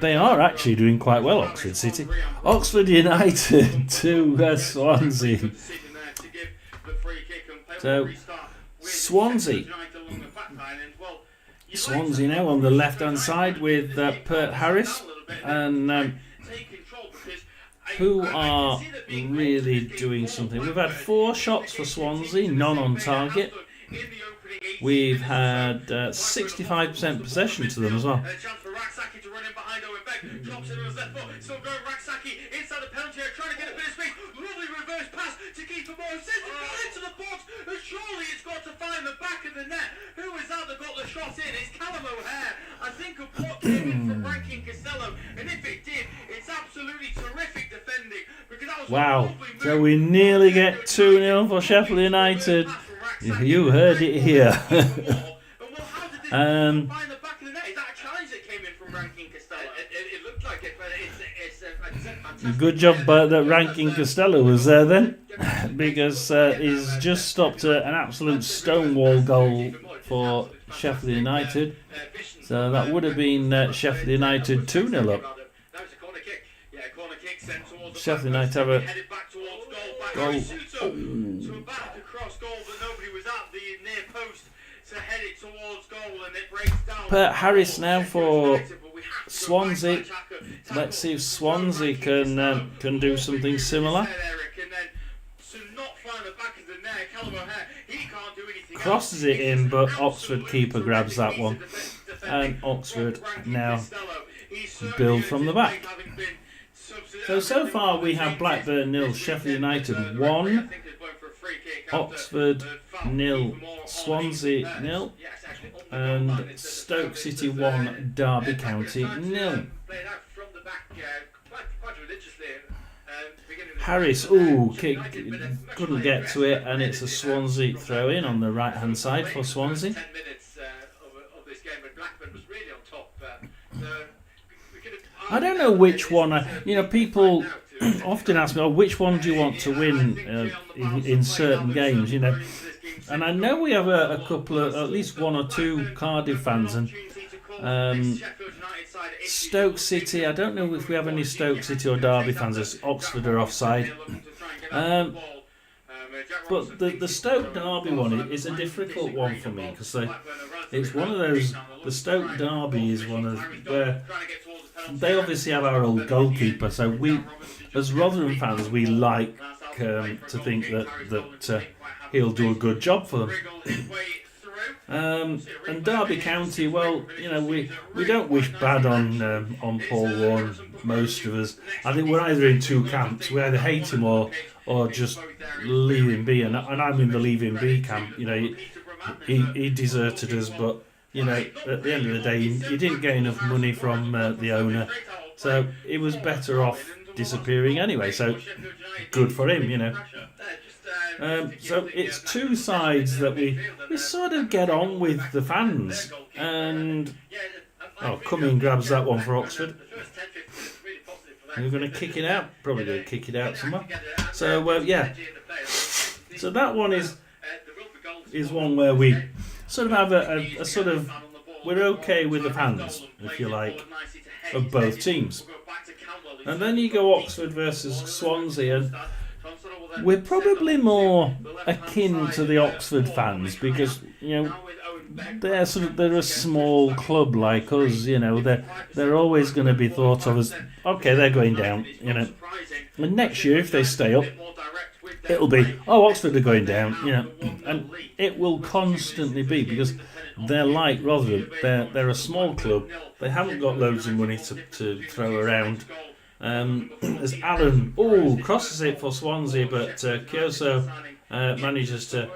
S1: They are actually doing quite well, Oxford City. Oxford United to Swansea. So Swansea now on the left-hand side with Pert Harris, and who are really doing something. We've had 4 shots for Swansea, none on target. We've had 65% possession to them as well.
S3: Drops in on his left foot, still going Raksaki inside the penalty area, trying to get a bit of space. Lovely reverse pass to Keeper Moore. Sends it back into the box, and surely it's got to find the back of the net. Who is that got the shot in? It's Callum O'Hare. I think a block came in from Rankin Costello, and if it did, it's absolutely terrific defending. Because that was
S1: Wow, so we nearly get 2-0 for Sheffield United. You heard it here.
S3: Find the back of the net. Is that a challenge that came in from Rankin Costello? It looked like it, but it's fantastic.
S1: Good job that Rankin Costello was there then, because he's just stopped an absolute stonewall goal for Sheffield United. So that would have been Sheffield United 2-0 up. Sheffield United have a goal. Pert Harris now for Swansea. Let's see if Swansea can do something similar. Crosses it in, but Oxford keeper grabs that one. And Oxford now build from the back. So far we have Blackburn 0, Sheffield United 1, Oxford 0, Swansea 0, and Stoke City 1, Derby County 0. Harris, kick, couldn't get to it, and it's a Swansea throw in on the right hand side for Swansea. I don't know which one. People often ask me, "Which one do you want to win in certain games?" And I know we have a couple of, at least 1 or 2 Cardiff fans, and Stoke City, I don't know if we have any Stoke City or Derby fans, as Oxford are offside. But the Stoke Derby one is a difficult one for me, because it's one of those. The Stoke Derby is one of where they obviously have our old goalkeeper, so we, as Rotherham fans, we like to think that he'll do a good job for them. And Derby County, well, you know, we don't wish bad on Paul Warren, most of us. I think we're either in two camps. We either hate him or just leave him be. And I'm in the leave him be camp. You know, he deserted us, but, you know, at the end of the day, he didn't get enough money from the owner. So he was better off disappearing anyway. So good for him, you know. So it's two sides that we sort of get on with the fans. And Cumming grabs that one for Oxford. We're going to kick it out. Probably going to kick it out somewhere. So yeah. So that one is one where we sort of have a sort of, we're okay with the fans, if you like, of both teams. And then you go Oxford versus Swansea, and we're probably more akin to the Oxford fans, because, you know, they're a small club like us. You know, they're always going to be thought of as, okay, they're going down, you know, and next year if they stay up, it'll be, Oxford are going down, you know, and it will constantly be, because they're like Rotherham, they're a small club, they haven't got loads of money to throw around. As Allen crosses it for Swansea, but Kyoso manages to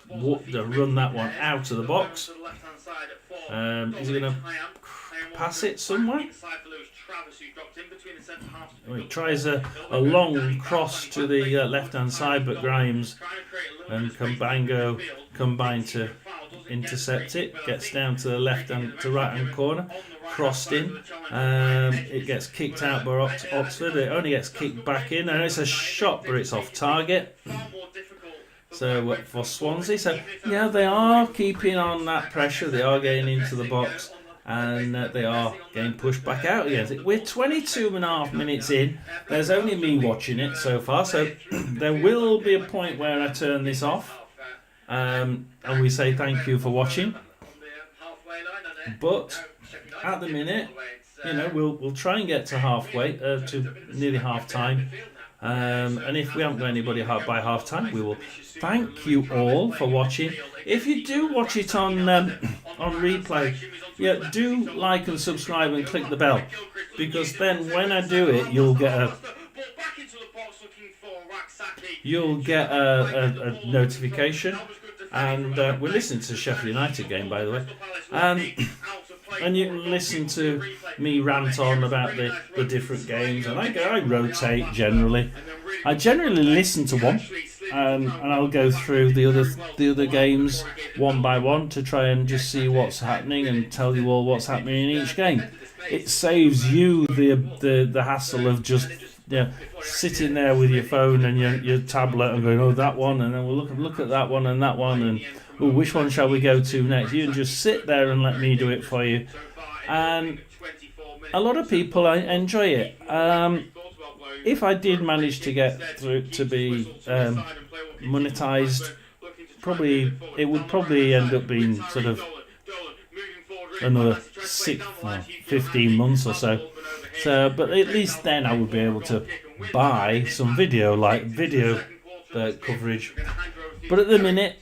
S1: run that one out of the box. Is he going to pass it somewhere? He tries a long cross to the left-hand side, but Grimes and Kambango combine to intercept it. Gets down to the left-hand to right-hand corner, crossed in. It gets kicked out by Oxford. It only gets kicked back in, and it's a shot, but it's off target. So for Swansea, so yeah, they are keeping on that pressure. They are getting into the box, and they are getting pushed back out again. We're 22.5 minutes in. There's only me watching it so far, so there will be a point where I turn this off, and we say thank you for watching. But at the minute, you know, we'll try and get to halfway, to nearly half time. And if we haven't got anybody by half time, we will thank you all for watching. If you do watch it on replay, yeah, do like and subscribe and click the bell, because then when I do it, you'll get a notification. And we're listening to the Sheffield United game, by the way, and you can listen to me rant on about the different games, and I rotate generally. I generally listen to one, and I'll go through the other games one by one to try and just see what's happening and tell you all what's happening in each game. It saves you the hassle of just, you know, sitting there with your phone and your tablet and going, that one, and then we'll look at that one and that one, and which one shall we go to next? You can just sit there and let me do it for you. And a lot of people enjoy it. If I did manage to get through to be monetized, it would probably end up being sort of another 15 months or so. But at least then I would be able to buy some video coverage. But at the minute,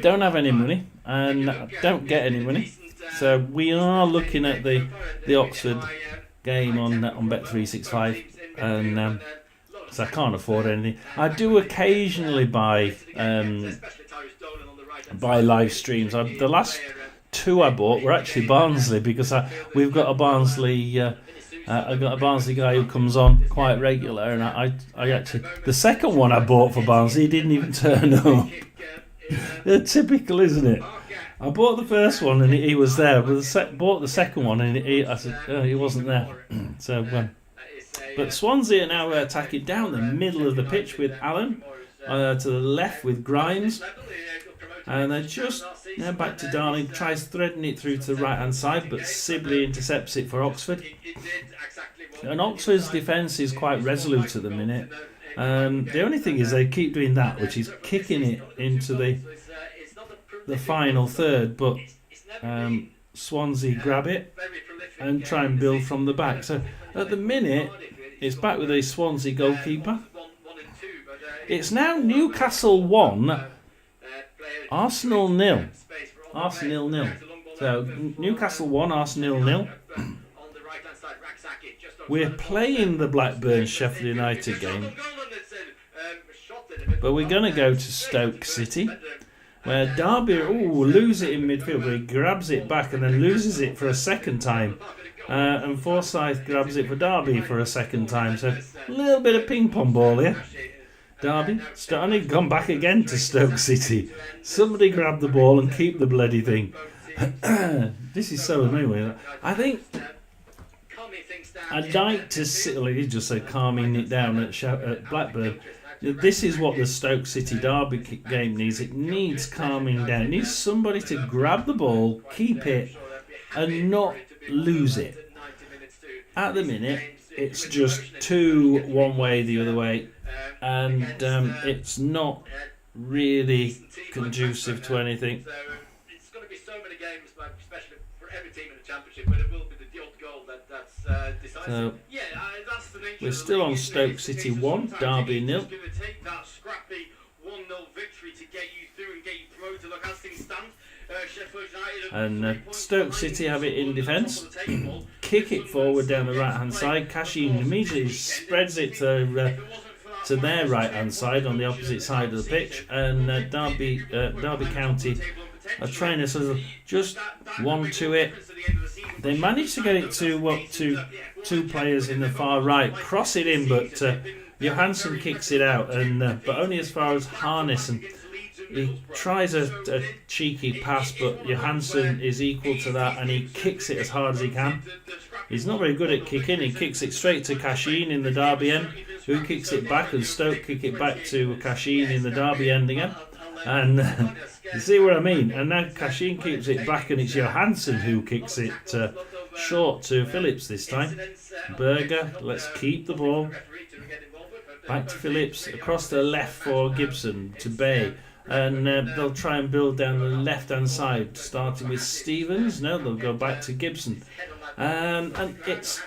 S1: don't have any money and don't get any money. So we are looking at the Oxford game on Bet365, and so I can't afford anything. I do occasionally buy live streams. The last two I bought were actually Barnsley, because we've got a Barnsley. I've got a Barnsley guy who comes on quite regular, and I actually, the second one I bought for Barnsley, he didn't even turn up. They're typical, isn't it? I bought the first one and he was there, but bought the second one and I said he wasn't there. But Swansea are now attacking down the middle of the pitch with Allen, to the left with Grimes. And they're just now back to Darling, tries threading it through to the right hand side, but Sibley intercepts it for Oxford. And Oxford's defence is quite resolute at the minute. The only thing is they keep doing that, which is kicking it into the final third, but Swansea grab it and try and build from the back. So at the minute, it's back with a Swansea goalkeeper. It's now Newcastle 1, Arsenal 0. Arsenal 0. So Newcastle 1, Arsenal 0. We're playing the Blackburn Sheffield United game, but we're going to go to Stoke City, where Derby lose it in midfield, but he grabs it back and then loses it for a second time. And Forsyth grabs it for Derby for a second time. So a little bit of ping pong ball here. Derby starting to come back again to Stoke City. Somebody grab the ball and keep the bloody thing. This is so annoying. I think I'd like to sit, like he just said, calming it down at Blackburn. This is what the Stoke City Derby game needs. It needs calming down. It needs somebody to grab the ball, keep it, and not lose it. At the minute, it's just one way, the other way, and it's not really conducive to anything.
S3: It's going to be so many games, especially for every team in the Championship, but it will be the odd goal that's decisive.
S1: So,
S3: That's the nature
S1: we're still on Stoke City 1, Derby 0.
S3: It's going to take that scrappy 1-0 victory to get you through and get you promoted. Look, as things stand, Sheffield United
S1: And Stoke City have it in defence. Kick it forward down the right hand side. Cashin immediately spreads it to their right hand side on the opposite side of the pitch, and Derby County are trying to sort of just one to it. They managed to get it to two players in the far right, cross it in, but Johansson kicks it out, and but only as far as Harness, and he tries a cheeky pass, but Johansson is equal to that, and he kicks it as hard as he can. He's not very good at kicking. He kicks it straight to Cashin in the Derby end, who kicks it back, and Stoke kick it back to Cashin in the Derby end again. And you see what I mean? And now Cashin keeps it back, and it's Johansson who kicks it short to Phillips this time. Berger, let's keep the ball. Back to Phillips, across the left for Gibson to Bay. And they'll try and build down the left-hand side, starting with Stevens. No, they'll go back to Gibson. And it's...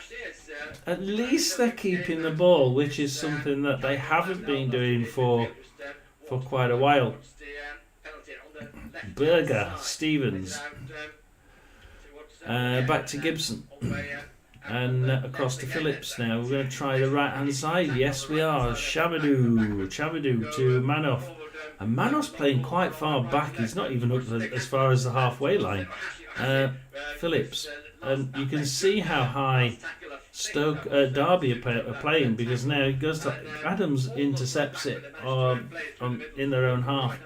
S1: At least they're keeping the ball, which is something that they haven't been doing for quite a while. Berger, Stevens, back to Gibson, and across to Phillips now. We're going to try the right hand side. Yes, we are. Chabadou to Manoff. And Manoff's playing quite far back. He's not even up as far as the halfway line. Phillips, and you can see how high Derby are playing, because now it goes to Adams, intercepts it in their own half.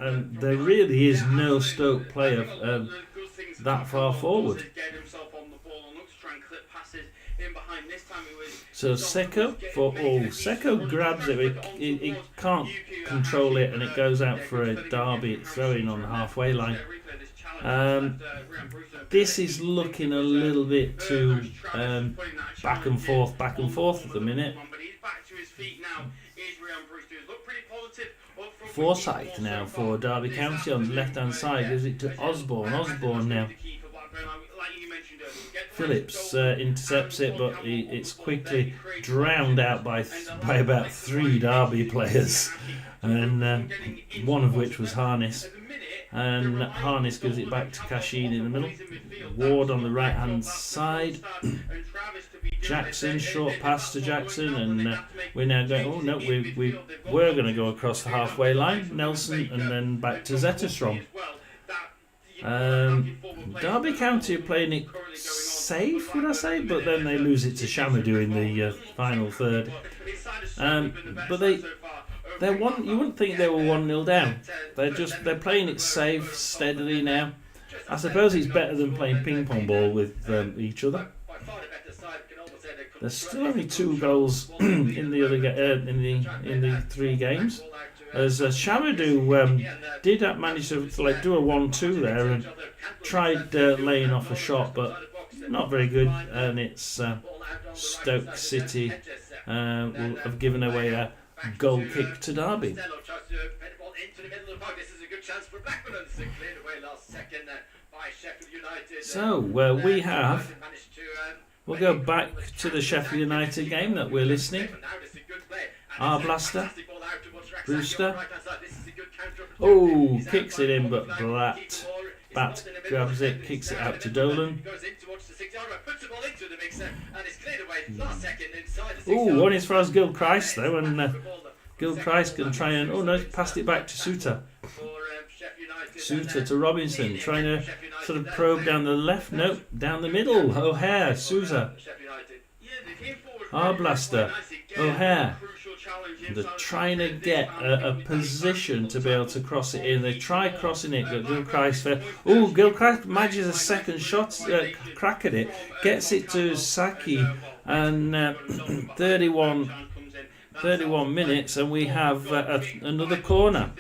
S1: And there really is no Stoke player that far forward. So Seko grabs it. He can't control it, and it goes out for a Derby throw-in on the halfway line. This is looking a little bit too back and forth at the minute. Forsyth now for Derby County on the left hand side, gives it to Osborne now. Phillips intercepts it, but it's quickly drowned out by about 3 Derby players, and one of which was Harness. And Harness gives it back to Cashin in the middle. Ward on the right hand side. Jackson, short pass to Jackson, and we're now going, we were going to go across the halfway line. Nelson, and then back to Zetterstrom. Derby County are playing it safe, would I say, but then they lose it to Chamadou in the final third. But they're one. You wouldn't think they were 1-0 down. They're playing it safe, steadily now. I suppose it's better than playing ping pong ball with each other. There's still only 2 goals in the other in the 3 games. as Shamadou did manage to do a 1-2 there and tried laying off a shot, but not very good. And it's Stoke City will have given away a goal kick to Derby. So we'll go back to the Sheffield United game that we're listening. Arblaster, Brewster. Oh, kicks it in, but Bat grabs it, kicks it out to Dolan. Oh, one is for us, Gilchrist though, and Gilchrist can try and passed it back to Suter. Suter to Robinson, trying to sort of probe down the left, no, down the middle. O'Hare, Sousa, Arblaster, O'Hare. They're trying to get a position to be able to cross it in. They try crossing it, but Gilchrist. Gilchrist manages a second shot, crack at it, gets it to Saki, and 31 minutes, and we have another corner.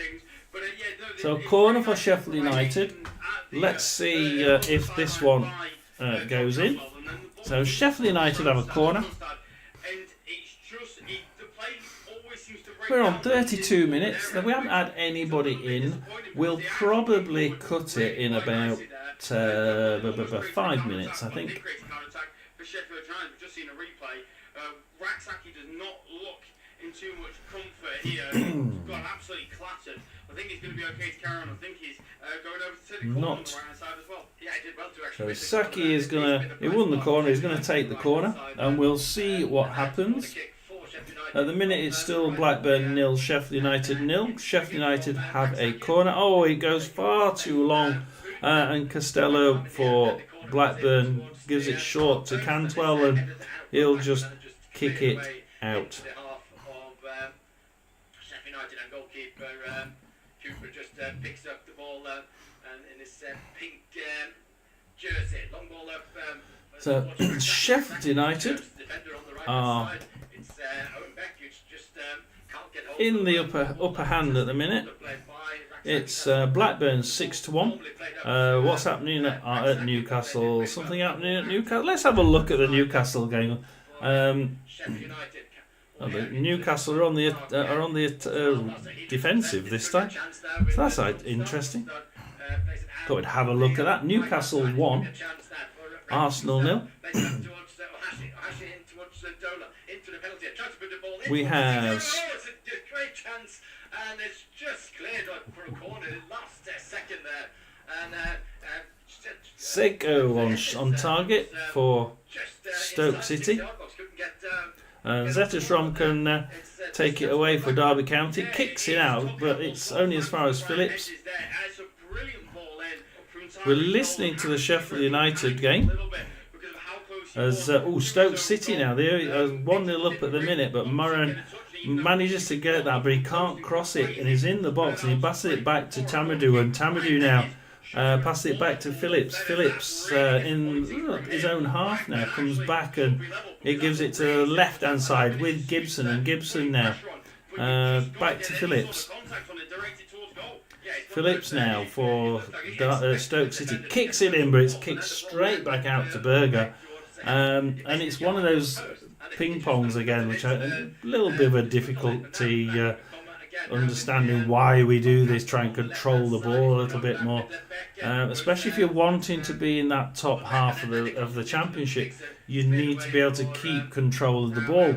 S1: So corner for Sheffield United. Let's see if this one goes in. So Sheffield United have a corner. We're on 32 minutes. We haven't had anybody in. We'll probably cut it in about 5 minutes, I think.
S3: Raksaki does not look in too much comfort here. Got absolutely clattered. I think he's going to be okay to carry on. I think he's going over to the corner on the right hand side as well. Yeah, he did well to actually.
S1: So Saki is he won the corner. He's going to take the corner, and we'll see what happens. At the minute, it's still Blackburn 0, Sheffield United 0. Sheffield United have a corner. Oh, it goes far too long, and Costello for Blackburn gives it short to Cantwell, and he'll just kick it out.
S3: Sheffield United and goalkeeper Cooper just picks up the ball and in his pink jersey. Long ball up.
S1: So Sheffield United are in the upper hand at the minute. It's Blackburn 6-1. What's happening at Newcastle? Something happening at Newcastle. Let's have a look at the Newcastle game. Newcastle are on the defensive this time. So that's interesting. Thought we'd have a look at that. Newcastle 1, Arsenal 0. We have
S3: and it's just cleared up for a corner last second there. And
S1: Seiko on target for Stoke City. Zetterstrom can take it away for Derby County. Kicks it out, but it's only as far as Phillips. We're listening to the Sheffield United game. As Stoke City now, they're 1-0 up at the minute, but Murren manages to get that, but he can't cross it, and he's in the box, and he passes it back to Tamadou, and Tamadou now passes it back to Phillips. Phillips in his own half now comes back, and he gives it to the left-hand side with Gibson, and Gibson now back to Phillips. Phillips now for Stoke City, kicks it in, but it's kicked straight back out to Berger. And it's one of those ping pongs again, which a little bit of a difficulty understanding why we do this, try and control the ball a little bit more, especially if you're wanting to be in that top half of the championship. You need to be able to keep control of the ball.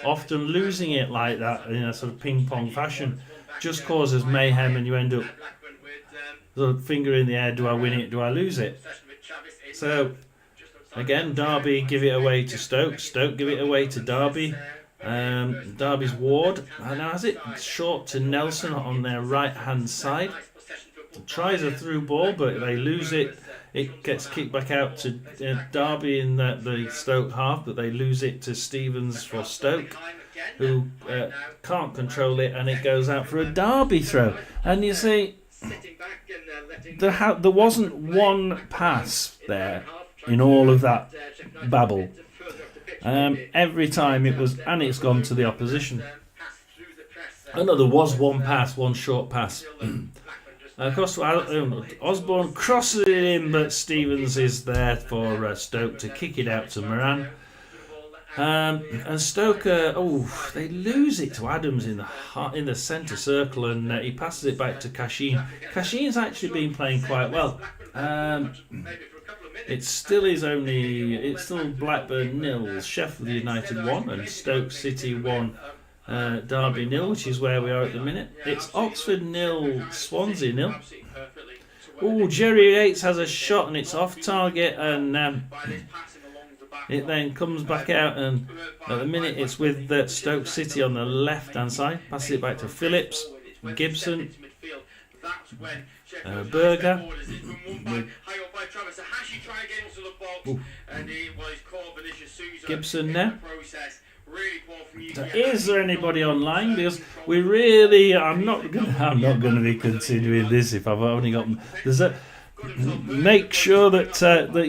S1: Often losing it like that in a sort of ping pong fashion just causes mayhem, and you end up the finger in the air. Do I win it? Do I lose it? So again, Derby give it away to Stoke. Stoke give it away to Derby. Derby's Ward now has it short to Nelson on their right hand side. Tries a through ball, but they lose it. It gets kicked back out to Derby in the Stoke half, but they lose it to Stevens for Stoke, who can't control it, and it goes out for a Derby throw. And you see, there wasn't one pass there in all of that babble. Every time it was, and it's gone to the opposition. Oh no, there was one short pass. Across to Osborne, crosses it in, but Stevens is there for Stoke to kick it out to Moran. And Stoke, they lose it to Adams in the centre circle, and he passes it back to Cashin. Cashin's actually been playing quite well. It's still Blackburn 0, Sheffield United 1, and Stoke City 1, Derby 0, which is where we are at the minute. It's Oxford 0, Swansea 0. Jerry Yates has a shot and it's off target, and it then comes back out, and at the minute it's with Stoke City on the left hand side. Passes it back to Phillips, Gibson, Berger. Gibson now. Is there anybody online? Because we really, I'm not going to be continuing this if I've only got. Make sure that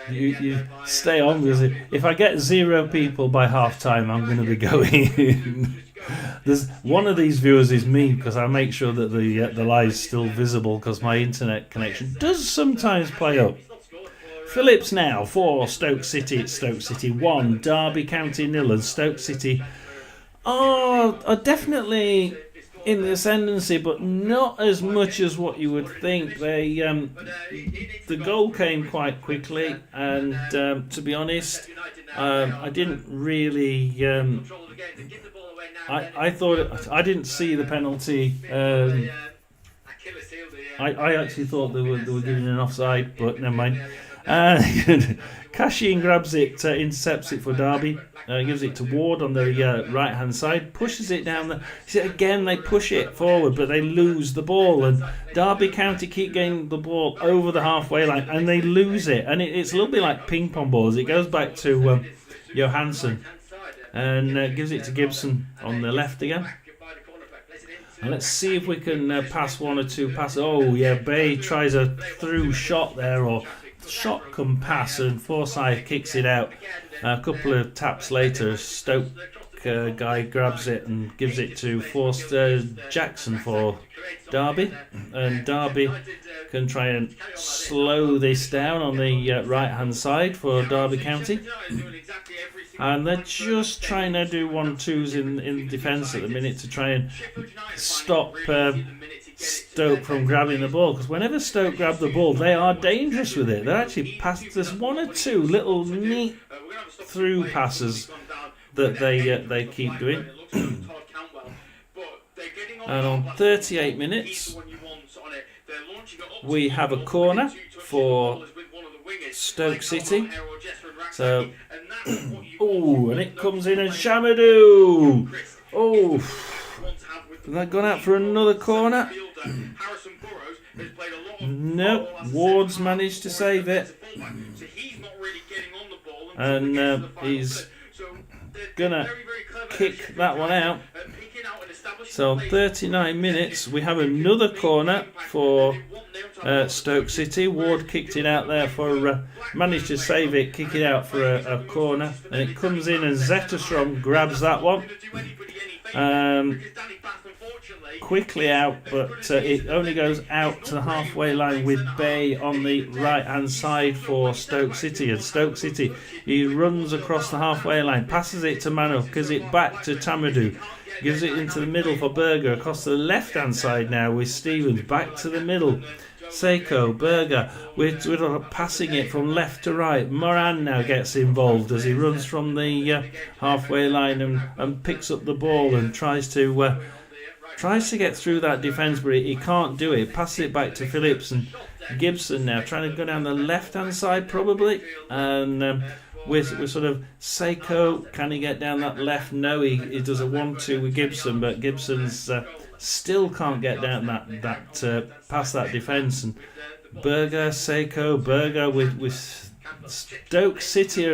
S1: you stay on, because if I get 0 people by half time, I'm going to be going. There's one of these viewers is me, because I make sure that the live's still visible, because my internet connection does sometimes play up. Phillips now for Stoke City. It's Stoke City 1, Derby County 0, and Stoke City are definitely in the ascendancy, but not as much as what you would think. The goal came quite quickly, and to be honest, I didn't really. I thought I didn't see the penalty. I actually thought they were giving an offside, but never mind. Cashin grabs it, intercepts it for Derby, gives it to Ward on the right hand side, pushes it down there. Again, they push it forward, but they lose the ball, and Derby County keep getting the ball over the halfway line, and they lose it. And it's a little bit like ping pong balls. It goes back to Johansson, and gives it to Gibson on the left again. And let's see if we can pass one or two passes. Bay tries a through shot there, or shot come pass, and Forsyth kicks it out. A couple of taps later, Stoke guy grabs it and gives it to Forster Jackson for Derby, and Derby can try and slow this down on the right hand side for Derby County, and they're just trying to do 1-2s in defence at the minute to try and stop Stoke from grabbing the ball, because whenever Stoke grab the ball, they are dangerous with it. They're actually past. There's 1 or 2 little neat through passes that they keep doing. And on 38 minutes, we have a corner for Stoke City. So, and it comes in, and Shamadou. Have they gone out for another corner? No, Ward's managed to save it, and he's gonna kick that one out. So 39 minutes, we have another corner for Stoke City. Ward kicked it out there for managed to save it, kick it out for a corner, and it comes in, and Zetterstrom grabs that one. Quickly out, but it only goes out to the halfway line with Bay on the right hand side for Stoke City. And Stoke City, he runs across the halfway line, passes it to Mano, gives it back to Tamadou, gives it into the middle for Berger, across to the left hand side now with Stevens, back to the middle. Seiko, Berger, we're passing it from left to right. Moran now gets involved as he runs from the halfway line and picks up the ball and tries to get through that defence, but he can't do it. Passes it back to Phillips, and Gibson now trying to go down the left hand side probably, and we're sort of Seiko, can he get down that left? No, he does a 1-2 with Gibson, but Gibson's still can't get down that past that defence. And Berger with Stoke City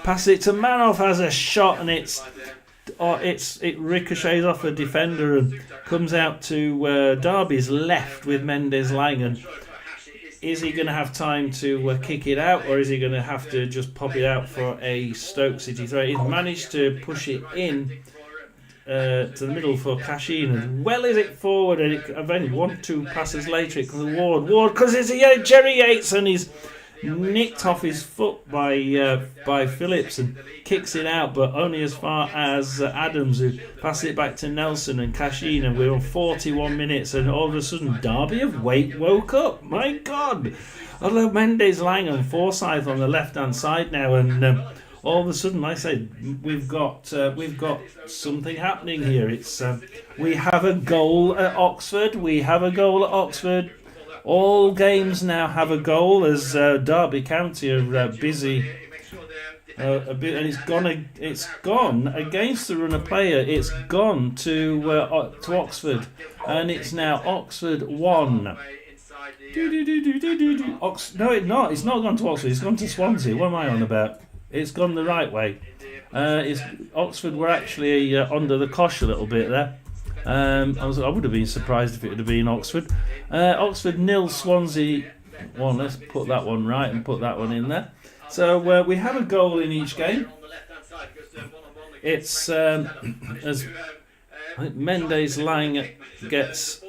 S1: pass it to Manoff, has a shot, and it ricochets off a defender and comes out to Derby's left with Mendes lying. And is he going to have time to kick it out, or is he going to have to just pop it out for a Stoke City throw? He's managed to push it in to the middle for Cashin, as well as it forward, and eventually 1-2 passes later it comes to Ward. Ward, because it's Jerry Yates, and he's nicked off his foot by Phillips and kicks it out, but only as far as Adams, who passes it back to Nelson and Cashin, and we're on 41 minutes, and all of a sudden Derby have woke up. My God! Although Mendes lying on Forsyth on the left hand side now, and all of a sudden, like I said, we've got something happening here. It's we have a goal at Oxford. All games now have a goal, as Derby County are busy. A bit, and it's gone against the runner player. It's gone to Oxford, and it's now Oxford 1. No, it's not. It's not gone to Oxford. It's gone to Swansea. What am I on about? It's gone the right way. Oxford were actually under the cosh a little bit there. I would have been surprised if it had been Oxford. Oxford 0, Swansea 1. Let's put that one right and put that one in there. So we have a goal in each game. It's as Mendes Lang gets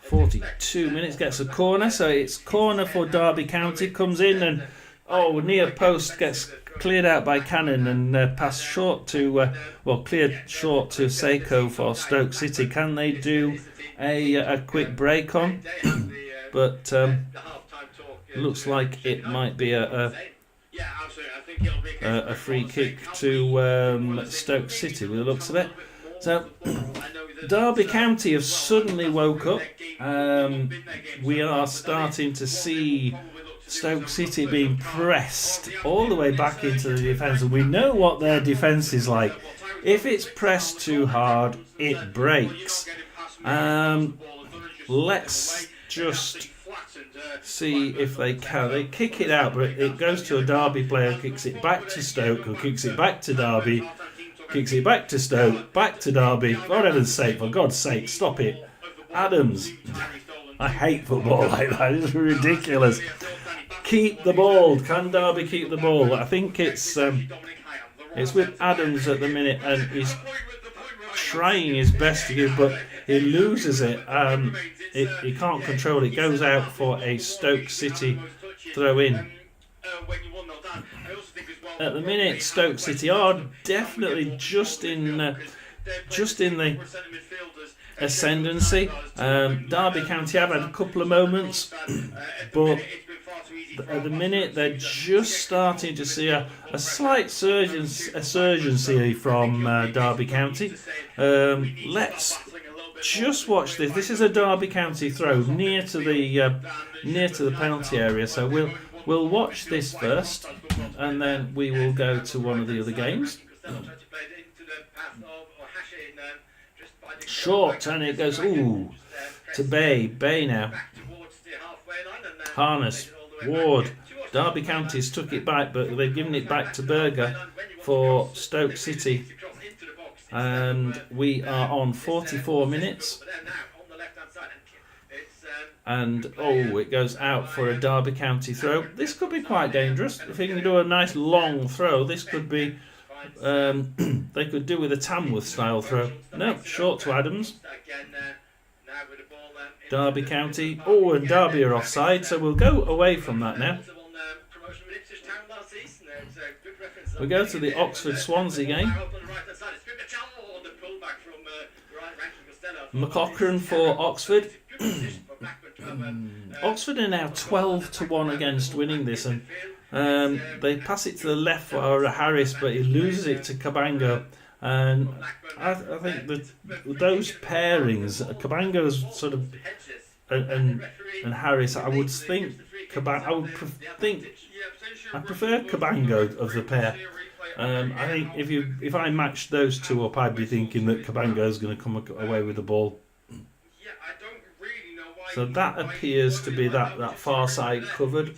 S1: 42 minutes, gets a corner. So it's corner for Derby County. Comes in and near post gets cleared out by Cannon and passed short to cleared short to Seiko for Stoke City. Can they do a quick break on? But looks like it might be a free kick to Stoke City with the looks of it. So Derby County have suddenly woke up. We are starting to see Stoke City being pressed all the way back into the defence, and we know what their defence is like. If it's pressed too hard, it breaks. Let's just see if they can. They kick it out, but it goes to a Derby player, kicks it back to Stoke, who kicks it back to Derby, kicks it back to Stoke, back to Derby. For heaven's sake, for God's sake, stop it. Adams. I hate football like that. It's ridiculous. Keep the ball. Can Derby keep the ball? I think it's with Adams at the minute, and he's trying his best to give, but he loses it. He can't control it. It goes out for a Stoke City throw in. At the minute, Stoke City are definitely just in the ascendancy. Derby County have had a couple of moments, but at the minute they're just starting to see a slight surgency from Derby County. Let's just watch this. This is a Derby County throw near to the penalty area. So we'll watch this first, and then we will go to one of the other games. Short, and it goes to Bay now. Harness, Ward. Derby County's took it back, but they've given it back to Berger for Stoke City. And we are on 44 minutes. And it goes out for a Derby County throw. This could be quite dangerous. If he can do a nice long throw, this could be they could do with a Tamworth style throw. No, short to Adams. Derby County. And Derby are offside, so we'll go away from that now. We go to the Oxford Swansea game. McCaughrean for Oxford. Oxford are now 12-1 against winning this, and they pass it to the left for Harris, but he loses it to Cabango. And I think that those pairings, Cabango's sort of and Harris, I would think I prefer Cabango of the pair. I think if I matched those two up, I'd be thinking that Cabango's going to come away with the ball. So that appears to be that far side covered.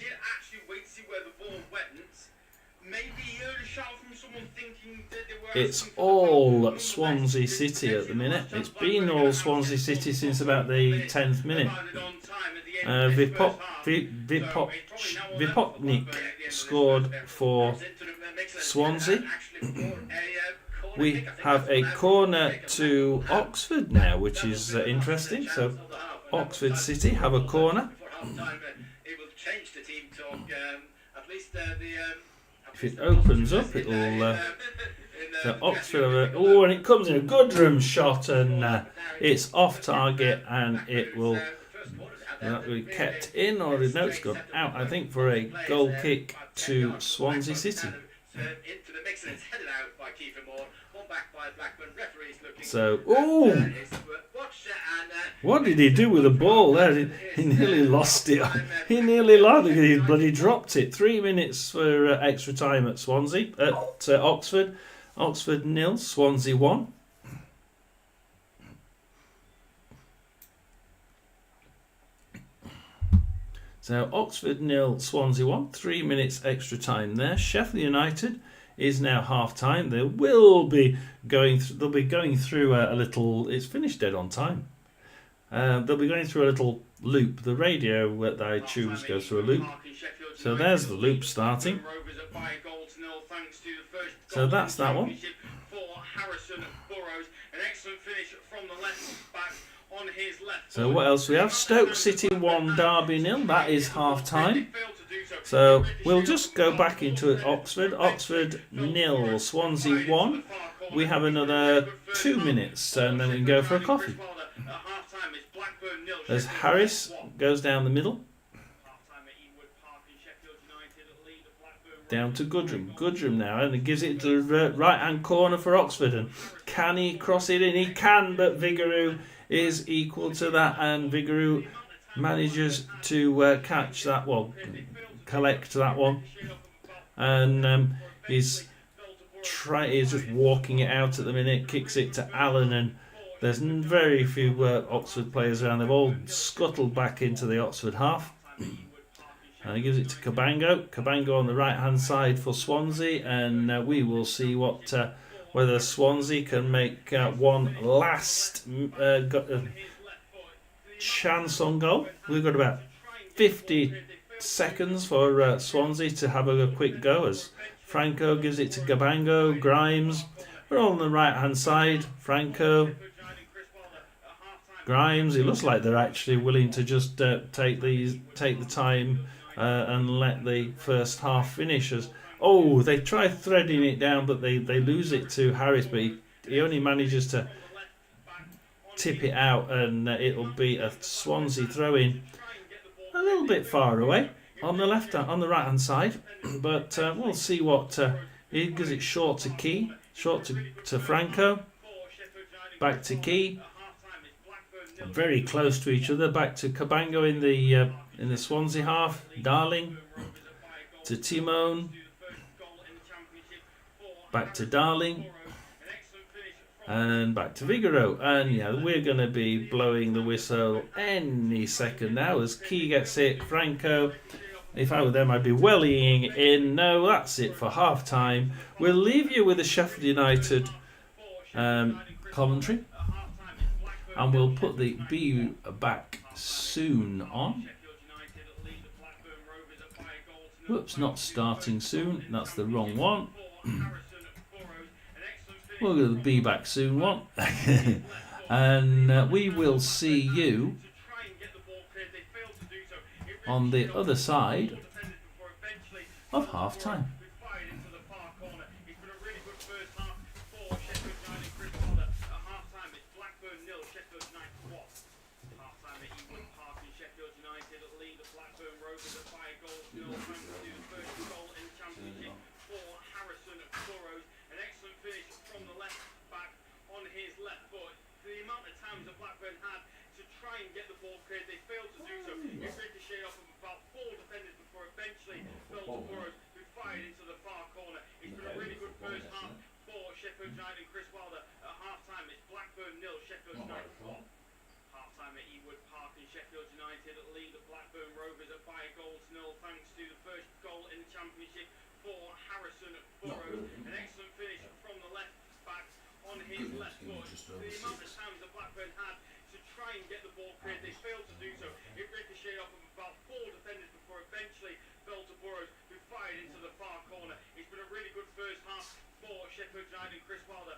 S1: It's all Swansea City at the minute. It's been all Swansea City since about the 10th minute. Vipotnik scored for Swansea. we have a corner to Oxford now, which is interesting. So Oxford City have a corner. If it opens up, it'll. So Oxford, and it comes in a Goodrum shot, and it's off target, and it will be kept in, or the note's gone out, I think, for a goal kick to Swansea City. So, what did he do with the ball there? He nearly lost it. He nearly lost it. He bloody dropped it. 3 minutes for extra time at Swansea, at Oxford. Oxford 0, Swansea 1. So Oxford 0, Swansea 1. 3 minutes extra time there. Sheffield United is now half time. They will be going. They'll be going through a little. It's finished dead on time. They'll be going through a little loop. The radio that I choose goes through a loop. So there's the loop starting. So that's that one. So what else we have? Stoke City 1, Derby 0. That is half time. So we'll just go back into it. Oxford 0, Swansea 1. We have another 2 minutes, and then we can go for a coffee. As Harris goes down the middle. Down to Goodrum. Goodrum now, and it gives it to the right-hand corner for Oxford. And can he cross it in? He can, but Vigouroux is equal to that, and Vigouroux manages to catch that one, collect that one, and he's just walking it out at the minute. Kicks it to Allen, and there's very few Oxford players around. They've all scuttled back into the Oxford half. And he gives it to Cabango. Cabango on the right-hand side for Swansea, and we will see whether Swansea can make one last chance on goal. We've got about 50 seconds for Swansea to have a quick go, as Franco gives it to Cabango. Grimes, we're all on the right-hand side. Franco, Grimes. It looks like they're actually willing to just take the time and let the first half finish. They try threading it down, but they lose it to Harris, but he only manages to tip it out, and it'll be a Swansea throw-in a little bit far away on the right hand side, but we'll see what he gives it short to Key, short to Franco, back to Key, very close to each other, back to Cabango in the Swansea half. Darling to Timone, back to Darling, and back to Vigouroux. And we're going to be blowing the whistle any second now as Key gets it. Franco, if I were them, I'd be wellying in. No, that's it for half time. We'll leave you with the Sheffield United commentary, and we'll put the BU back soon on. Whoops, not starting soon. That's the wrong one. We'll go to the be back soon one. And we will see you on the other side of half time.
S4: Sheffield United, Chris Wilder.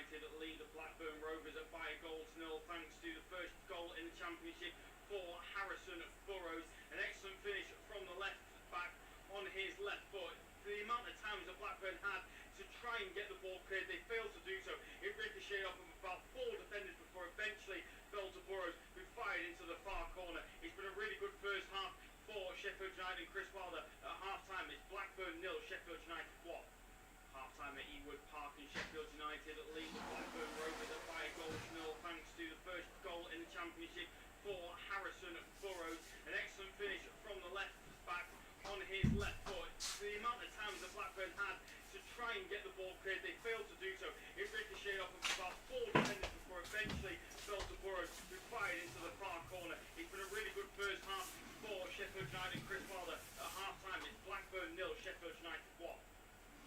S4: United lead the Blackburn Rovers by a goal to nil thanks to the first goal in the Championship for Harrison Burrows. An excellent finish from the left back on his left foot. The amount of times that Blackburn had to try and get the ball cleared, they failed to do so. It ricocheted off of about 4 defenders before eventually fell to Burrows, who fired into the far corner. It's been a really good first half for Sheffield United and Chris Wilder. At half-time, it's Blackburn 0, Sheffield United 1. Half-time at Ewood Park, and Sheffield United lead the Blackburn Rovers by a goal to nil thanks to the first goal in the Championship for Harrison Burrows. An excellent finish from the left back on his left foot. The amount of times that Blackburn had to try and get the ball cleared, they failed to do so. It ricocheted off of about 4 defenders before eventually fell to Burrows, who fired into the far corner. It's been a really good first half for Sheffield United and Chris Wilder. At half-time, it's Blackburn 0, Sheffield United 1.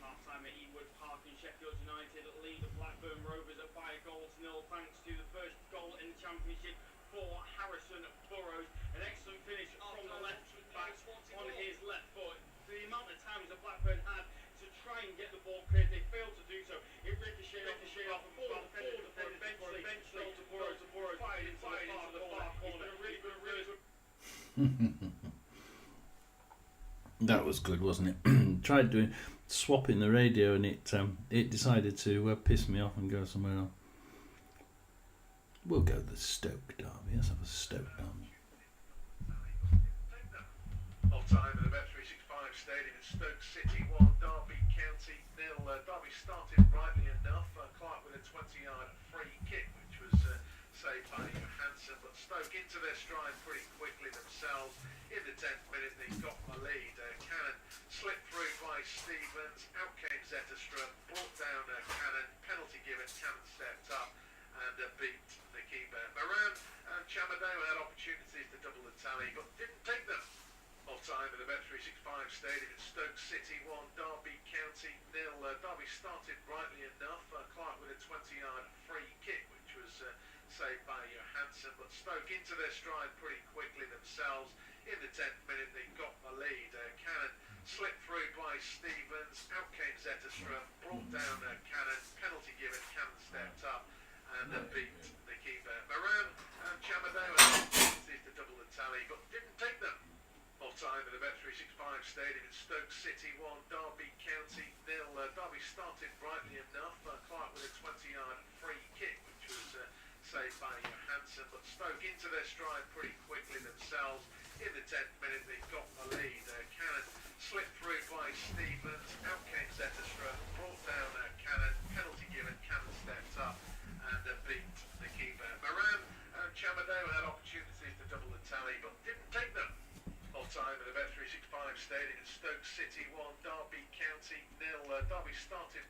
S4: Half-time at Ewood Park, and Sheffield United lead the Blackburn Rovers by a goal to nil thanks to the first goal in the Championship for Harrison Burrows. An excellent finish from the left back on his left foot. The amount of times that Blackburn had to try and get the ball cleared, they failed to do so. It ricocheted off of about 4 defenders before eventually fell to Burrows, fired into the far corner. It's been a really good
S1: That was good, wasn't it? Tried swapping the radio, and it decided to piss me off and go somewhere else. We'll go the Stoke derby. Let's have a Stoke derby.
S2: Off-time at the Bet365 Stadium in Stoke City 1, Derby County 0. Derby started rightly enough. Clark with a 20-yard free kick, which was saved by Johansson, but Stoke into their stride pretty quickly themselves. In the 10th minute, they got the lead. Cannon slipped through by Stevens. Out came Zetterstrom, brought down Cannon. Penalty given. Cannon stepped up and beat the keeper. Moran and Chamadeo had opportunities to double the tally, but didn't take them. Off-time at the Bet365 Stadium in Stoke City 1, Derby County 0. Derby started rightly enough. Clark with a 20-yard free kick, which was saved by Johansson, but Stoke into their stride pretty quickly themselves. In the 10th minute, they got the lead. Cannon slipped through by Stevens. Out came Zetterstrom, brought down Cannon. Penalty given. Cannon stepped up and beat the keeper. Moran and Chamadeo had opportunities to double the tally, but didn't take them. Off-time at the Bet365 Stadium in Stoke City 1, Derby County 0. Derby started rightly enough. Clark with a 20-yard free kick, which was saved by Johansson, but Stoke into their stride pretty quickly themselves. In the 10th minute, they got the lead. Cannon slipped through by Stevens. Out came Zetterstrom, brought down Cannon. Penalty given. Cannon stepped up and beat the keeper. Moran and Chamadeo had opportunities to double the tally, but didn't take them. Off-time at the Bet365 Stadium in Stoke City 1, Derby County 0. Derby started.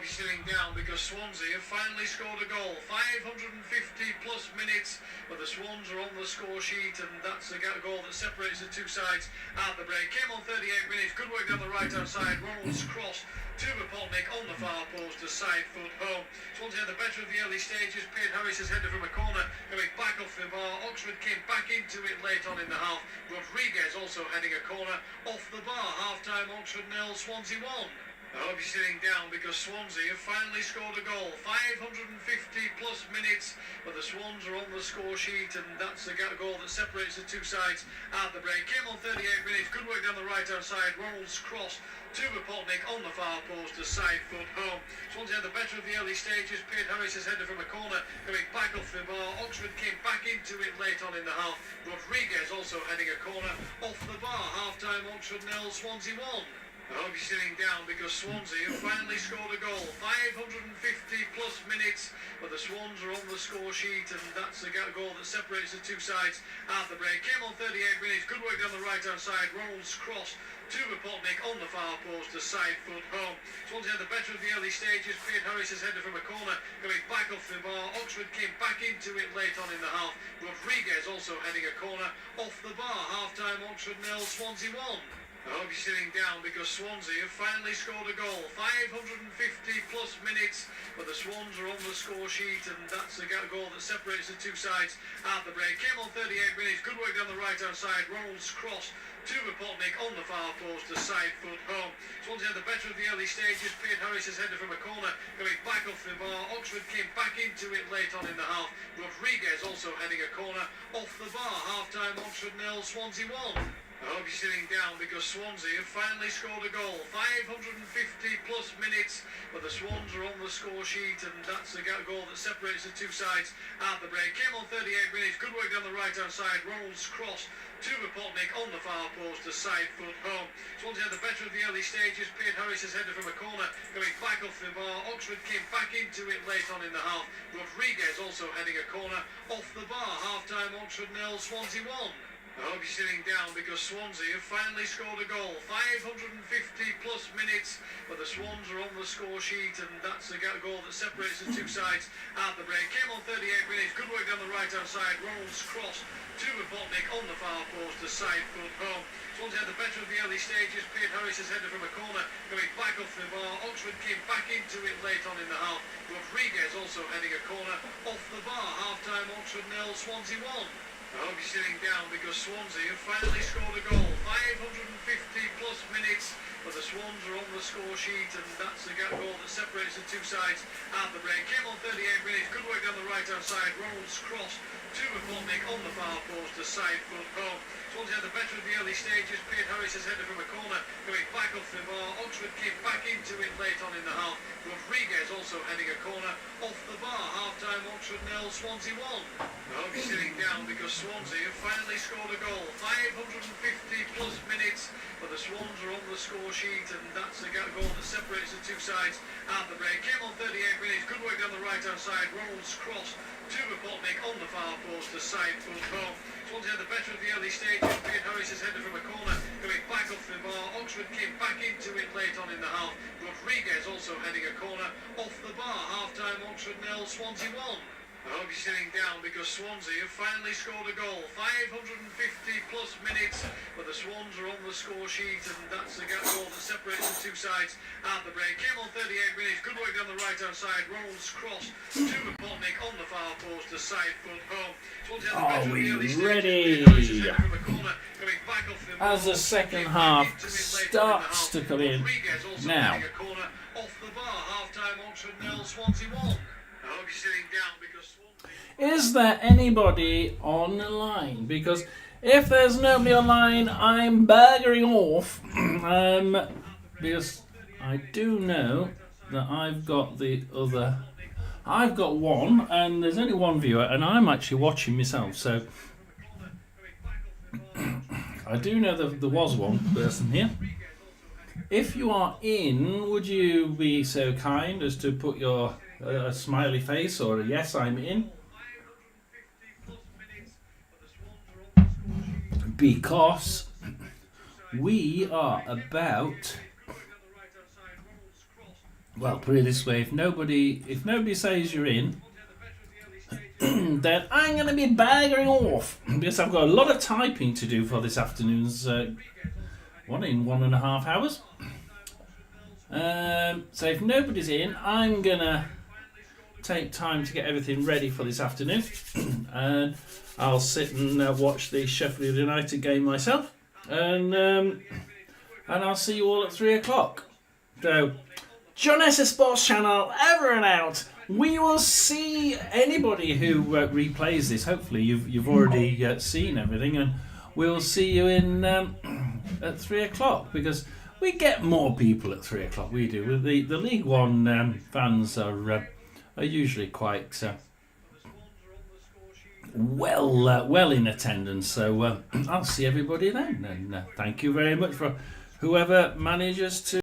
S3: Sitting down because Swansea have finally scored a goal. 550 plus minutes, but the Swans are on the score sheet, and that's a goal that separates the two sides at the break. Came on 38 minutes, good work down the right hand side. Ronald's cross to Rapotnik on the far post, a side foot home. Swansea had the better of the early stages. Payne Harris's header from a corner going back off the bar. Oxford came back into it late on in the half. Rodriguez also heading a corner off the bar. Half time, Oxford 0, Swansea 1. I hope you're sitting down because Swansea have finally scored a goal. 550 plus minutes, but the Swans are on the score sheet, and that's a goal that separates the two sides at the break. Came on 38 minutes, good work down the right hand side. Ronald's cross to Rapotnik on the far post, a side foot home. Swansea had the better of the early stages. Payne Harris's header from a corner going back off the bar. Oxford came back into it late on in the half. Rodriguez also heading a corner off the bar. Half time, Oxford 0, Swansea 1. I hope you're sitting down because Swansea have finally scored a goal. 550 plus minutes, but the Swans are on the score sheet, and that's a goal that separates the two sides at the break. Came on 38 minutes, good work down the right hand side. Ronald's cross to Rapotnik on the far post, a side foot home. Swansea had the better of the early stages. Payne Harris's header from a corner going back off the bar. Oxford came back into it late on in the half. Rodriguez also heading a corner off the bar. Half time, Oxford 0, Swansea 1. I I hope you're sitting down because Swansea have finally scored a goal. 550 plus minutes, but the Swans are on the score sheet, and that's the goal that separates the two sides at the break. Came on 38 minutes, good work down the right-hand side. Ronald's cross to Rapotnik on the far post, the side foot home. Swansea had the better of the early stages. Piet Harris has headed from a corner, going back off the bar. Oxford came back into it late on in the half. Rodriguez also heading a corner off the bar. Half-time, Oxford 0, Swansea 1. I hope you're sitting down because Swansea have finally scored a goal. 550 plus minutes, but the Swans are on the score sheet, and that's the goal that separates the two sides at the break. Came on 38 minutes, good work down the right-hand side. Ronald's cross to Rapotnik on the far post, the side foot home. Swansea had the better of the early stages. Piet Harris has headed from a corner, going back off the bar. Oxford came back into it late on in the half. Rodriguez also heading a corner off the bar. Half-time, Oxford 0, Swansea 1. I hope you're sitting down because Swansea have finally scored a goal. 550 plus minutes, but the Swans are on the score sheet, and that's the goal that separates the two sides at the break. Came on 38 minutes, good work down the right-hand side. Ronald's cross to Rapotnik on the far post, the side foot home. Swansea had the better of the early stages. Piet Harris has headed from a corner, going back off the bar. Oxford came back into it late on in the half. Rodriguez also heading a corner off the bar. Half-time, Oxford 0, Swansea 1. I hope you're sitting down because Swansea have finally scored a goal. 550 plus minutes, but the Swans are on the score sheet, and that's the goal that separates the two sides at the break. Came on 38 minutes, good work down the right-hand side. Ronald's cross to Rapotnik on the far post, the side foot home. Swansea had the better of the early stages. Piet Harris has headed from a corner, going back off the bar. Oxford came back into it late on in the half. Rodriguez also heading a corner off the bar. Half-time, Oxford 0, Swansea 1. I hope you're sitting down because Swansea have finally scored a goal. 550 plus minutes, but the Swans are on the score sheet, and that's the goal that separates the two sides at the break. Came on 38 minutes, good work down the right-hand side. Ronald's cross to Rapotnik on the far post, the side foot home. Swansea had the better of the early stages. Piet Harris has headed from a corner, going back off the bar. Oxford came back into it late on in the half. Rodriguez also heading a corner off the bar. Half-time, Oxford 0, Swansea 1. I hope you're sitting down because Swansea have finally scored a goal. 550 plus minutes, but the Swans are on the score sheet, and that's the goal that separates the two sides at the break. Came on 38 minutes, good work down the right-hand side. Ronald's cross to Rapotnik on the far post, the side foot home. Swansea had the better of the early stages.
S1: Ready?
S3: Piet Harris has headed from a corner, going back off the bar.
S1: As the second half starts to come in
S3: Rodriguez also
S1: now.
S3: heading a corner off the bar. Half-time, Oxford 0, Swansea 1. I hope you're sitting down because Swansea...
S1: Is there anybody on the line? Because if there's nobody online, I'm buggering off. Because I do know that I've got the other... I've got one, and there's only one viewer, and I'm actually watching myself, so... I do know that there was one person here. If you are in, would you be so kind as to put your a smiley face or a yes, I'm in? Because we are about, well, put it this way, if nobody says you're in, then I'm going to be baggering off because I've got a lot of typing to do for this afternoon's one in 1.5 hours. So if nobody's in, I'm going to take time to get everything ready for this afternoon, and I'll sit and watch the Sheffield United game myself, and I'll see you all at 3 o'clock. So, John Esser Sports Channel, over and out. We will see anybody who replays this. Hopefully you've already seen everything, and we'll see you in at 3 o'clock, because we get more people at 3 o'clock. We do. The League One fans are usually quite well in attendance. So I'll see everybody then. And thank you very much for whoever manages to